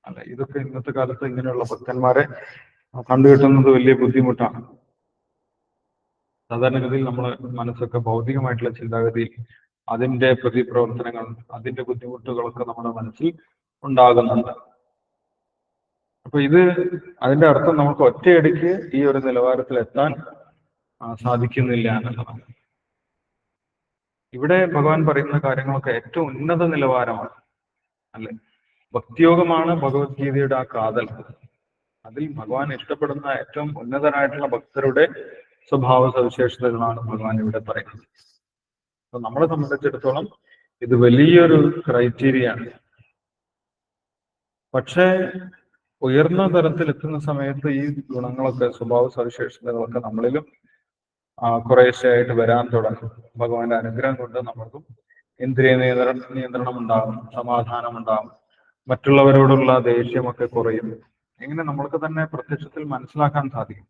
അല്ലെ, ഇതൊക്കെ ഇന്നത്തെ കാലത്ത് ഇങ്ങനെയുള്ള ഭക്തന്മാരെ കണ്ടുകിട്ടുന്നത് വലിയ ബുദ്ധിമുട്ടാണ്. സാധാരണഗതിയിൽ നമ്മളെ മനസ്സൊക്കെ ഭൗതികമായിട്ടുള്ള ചിന്താഗതിയിൽ അതിന്റെ പ്രതിപ്രവർത്തനങ്ങൾ, അതിന്റെ ബുദ്ധിമുട്ടുകളൊക്കെ നമ്മുടെ മനസ്സിൽ ഉണ്ടാകുന്നുണ്ട്. അപ്പൊ അതിന്റെ അർത്ഥം നമുക്ക് ഒറ്റയടിക്ക് ഈ ഒരു നിലവാരത്തിൽ എത്താൻ സാധിക്കുന്നില്ല എന്നുള്ളതാണ്. ഇവിടെ ഭഗവാൻ പറയുന്ന കാര്യങ്ങളൊക്കെ ഏറ്റവും ഉന്നത നിലവാരമാണ്, അല്ലെ. ഭക്തിയോഗമാണ് ഭഗവത്ഗീതയുടെ ആ കാതൽ. അതിൽ ഭഗവാൻ ഇഷ്ടപ്പെടുന്ന ഏറ്റവും ഉന്നതരായിട്ടുള്ള ഭക്തരുടെ സ്വഭാവ സവിശേഷതകളാണ് ഭഗവാൻ ഇവിടെ പറയുന്നത്. അപ്പൊ നമ്മളെ സംബന്ധിച്ചിടത്തോളം ഇത് വലിയൊരു ക്രൈറ്റീരിയ ആണ്. പക്ഷേ ഉയർന്ന തലത്തിൽ എത്തുന്ന സമയത്ത് ഈ ഗുണങ്ങളൊക്കെ, സ്വഭാവ സവിശേഷതകളൊക്കെ നമ്മളിലും കുറേശ്ശെയായിട്ട് വരാൻ തുടങ്ങും. ഭഗവാന്റെ അനുഗ്രഹം കൊണ്ട് നമുക്കും ഇന്ദ്രിയ നിയന്ത്രണം ഉണ്ടാകും, സമാധാനം ഉണ്ടാകും, മറ്റുള്ളവരോടുള്ള ദേഷ്യമൊക്കെ കുറയും. ഇങ്ങനെ നമ്മൾക്ക് തന്നെ പ്രത്യക്ഷത്തിൽ മനസ്സിലാക്കാൻ സാധിക്കും.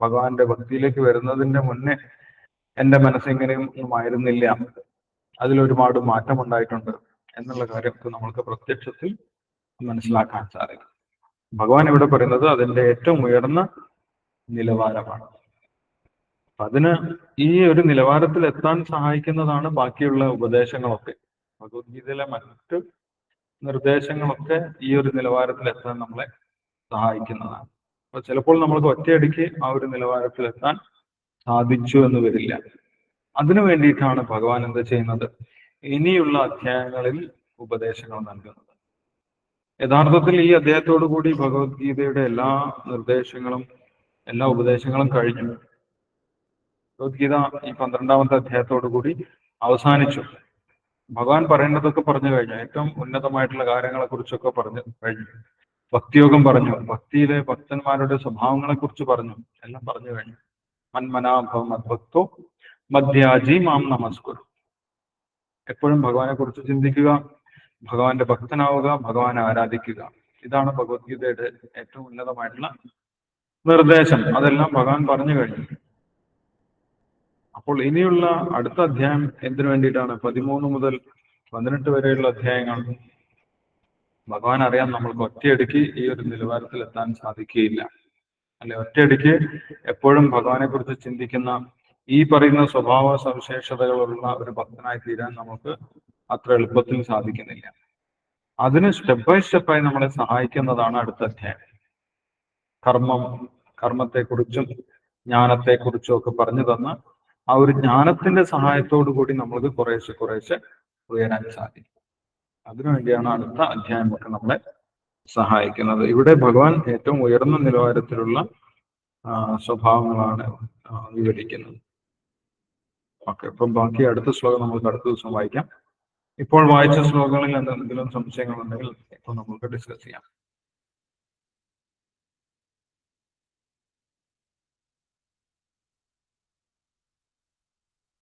ഭഗവാന്റെ ഭക്തിയിലേക്ക് വരുന്നതിന്റെ മുന്നേ എൻ്റെ മനസ്സ് ഇങ്ങനെയൊന്നും ആയിരുന്നില്ല, അതിലൊരുപാട് മാറ്റം ഉണ്ടായിട്ടുണ്ട് എന്നുള്ള കാര്യമൊക്കെ നമ്മൾക്ക് പ്രത്യക്ഷത്തിൽ മനസ്സിലാക്കാൻ സാധിക്കും. ഭഗവാൻ ഇവിടെ പറയുന്നത് അതിന്റെ ഏറ്റവും ഉയർന്ന നിലവാരമാണ്. അതിന് ഈ ഒരു നിലവാരത്തിൽ എത്താൻ സഹായിക്കുന്നതാണ് ബാക്കിയുള്ള ഉപദേശങ്ങളൊക്കെ. ഭഗവത്ഗീതയിലെ മറ്റ് നിർദ്ദേശങ്ങളൊക്കെ ഈ ഒരു നിലവാരത്തിൽ എത്താൻ നമ്മളെ സഹായിക്കുന്നതാണ്. അപ്പൊ ചിലപ്പോൾ നമ്മൾക്ക് ഒറ്റയടിക്ക് ആ ഒരു നിലവാരത്തിൽ എത്താൻ സാധിച്ചു എന്ന് വരില്ല. അതിനു വേണ്ടിയിട്ടാണ് ഭഗവാൻ എന്താ ചെയ്യുന്നത്, ഇനിയുള്ള അധ്യായങ്ങളിൽ ഉപദേശങ്ങൾ നൽകുന്നത്. യഥാർത്ഥത്തിൽ ഈ അധ്യായത്തോടു കൂടി ഭഗവത്ഗീതയുടെ എല്ലാ നിർദ്ദേശങ്ങളും, എല്ലാ ഉപദേശങ്ങളും കഴിഞ്ഞു. ഭഗവത്ഗീത ഈ 12ാമത്തെ അധ്യായത്തോടു കൂടി അവസാനിച്ചു. ഭഗവാൻ പറയേണ്ടതൊക്കെ പറഞ്ഞു കഴിഞ്ഞു. ഏറ്റവും ഉന്നതമായിട്ടുള്ള കാര്യങ്ങളെ കുറിച്ചൊക്കെ പറഞ്ഞു കഴിഞ്ഞു. ഭക്തിയോഗം പറഞ്ഞു, ഭക്തിയിലെ ഭക്തന്മാരുടെ സ്വഭാവങ്ങളെ കുറിച്ച് പറഞ്ഞു, എല്ലാം പറഞ്ഞു കഴിഞ്ഞു. മന്മനാഭവ മദ്ഭക്തോ മധ്യാജി മാം നമസ്കുരു. എപ്പോഴും ഭഗവാനെ കുറിച്ച് ചിന്തിക്കുക, ഭഗവാന്റെ ഭക്തനാവുക, ഭഗവാനെ ആരാധിക്കുക. ഇതാണ് ഭഗവത്ഗീതയുടെ ഏറ്റവും ഉന്നതമായിട്ടുള്ള നിർദ്ദേശം. അതെല്ലാം ഭഗവാൻ പറഞ്ഞു കഴിഞ്ഞു. അപ്പോൾ ഇനിയുള്ള അടുത്ത അധ്യായം എന്തിനു വേണ്ടിയിട്ടാണ്? 13 മുതൽ 18 വരെയുള്ള അധ്യായങ്ങൾ. ഭഗവാൻ അറിയാം നമ്മൾക്ക് ഒറ്റയടിക്ക് ഈ ഒരു നിലവാരത്തിൽ എത്താൻ സാധിക്കുകയില്ല, അല്ലെ. ഒറ്റയടിക്ക് എപ്പോഴും ഭഗവാനെ കുറിച്ച് ചിന്തിക്കുന്ന, ഈ പറയുന്ന സ്വഭാവ സവിശേഷതകളുള്ള ഒരു ഭക്തനായി തീരാൻ നമുക്ക് അത്ര എളുപ്പത്തിൽ സാധിക്കുന്നില്ല. അതിന് സ്റ്റെപ്പ് ബൈ സ്റ്റെപ്പായി നമ്മളെ സഹായിക്കുന്നതാണ് അടുത്ത അധ്യായം. കർമ്മത്തെക്കുറിച്ചും ജ്ഞാനത്തെക്കുറിച്ചും ഒക്കെ പറഞ്ഞു തന്ന ആ ഒരു ജ്ഞാനത്തിന്റെ സഹായത്തോടു കൂടി നമ്മൾക്ക് കുറേശ്ശെ ഉയരാൻ സാധിക്കും. അതിനുവേണ്ടിയാണ് അടുത്ത അധ്യായമൊക്കെ നമ്മളെ സഹായിക്കുന്നത്. ഇവിടെ ഭഗവാൻ ഏറ്റവും ഉയർന്ന നിലവാരത്തിലുള്ള സ്വഭാവങ്ങളാണ് വിവരിക്കുന്നത്. ഓക്കെ, അപ്പം ബാക്കി അടുത്ത ശ്ലോകം നമുക്ക് അടുത്ത ദിവസം വായിക്കാം. ഇപ്പോൾ വായിച്ച ശ്ലോകങ്ങളിൽ എന്തെങ്കിലും സംശയങ്ങളുണ്ടെങ്കിൽ ഇപ്പോൾ നമുക്ക് ഡിസ്കസ് ചെയ്യാം.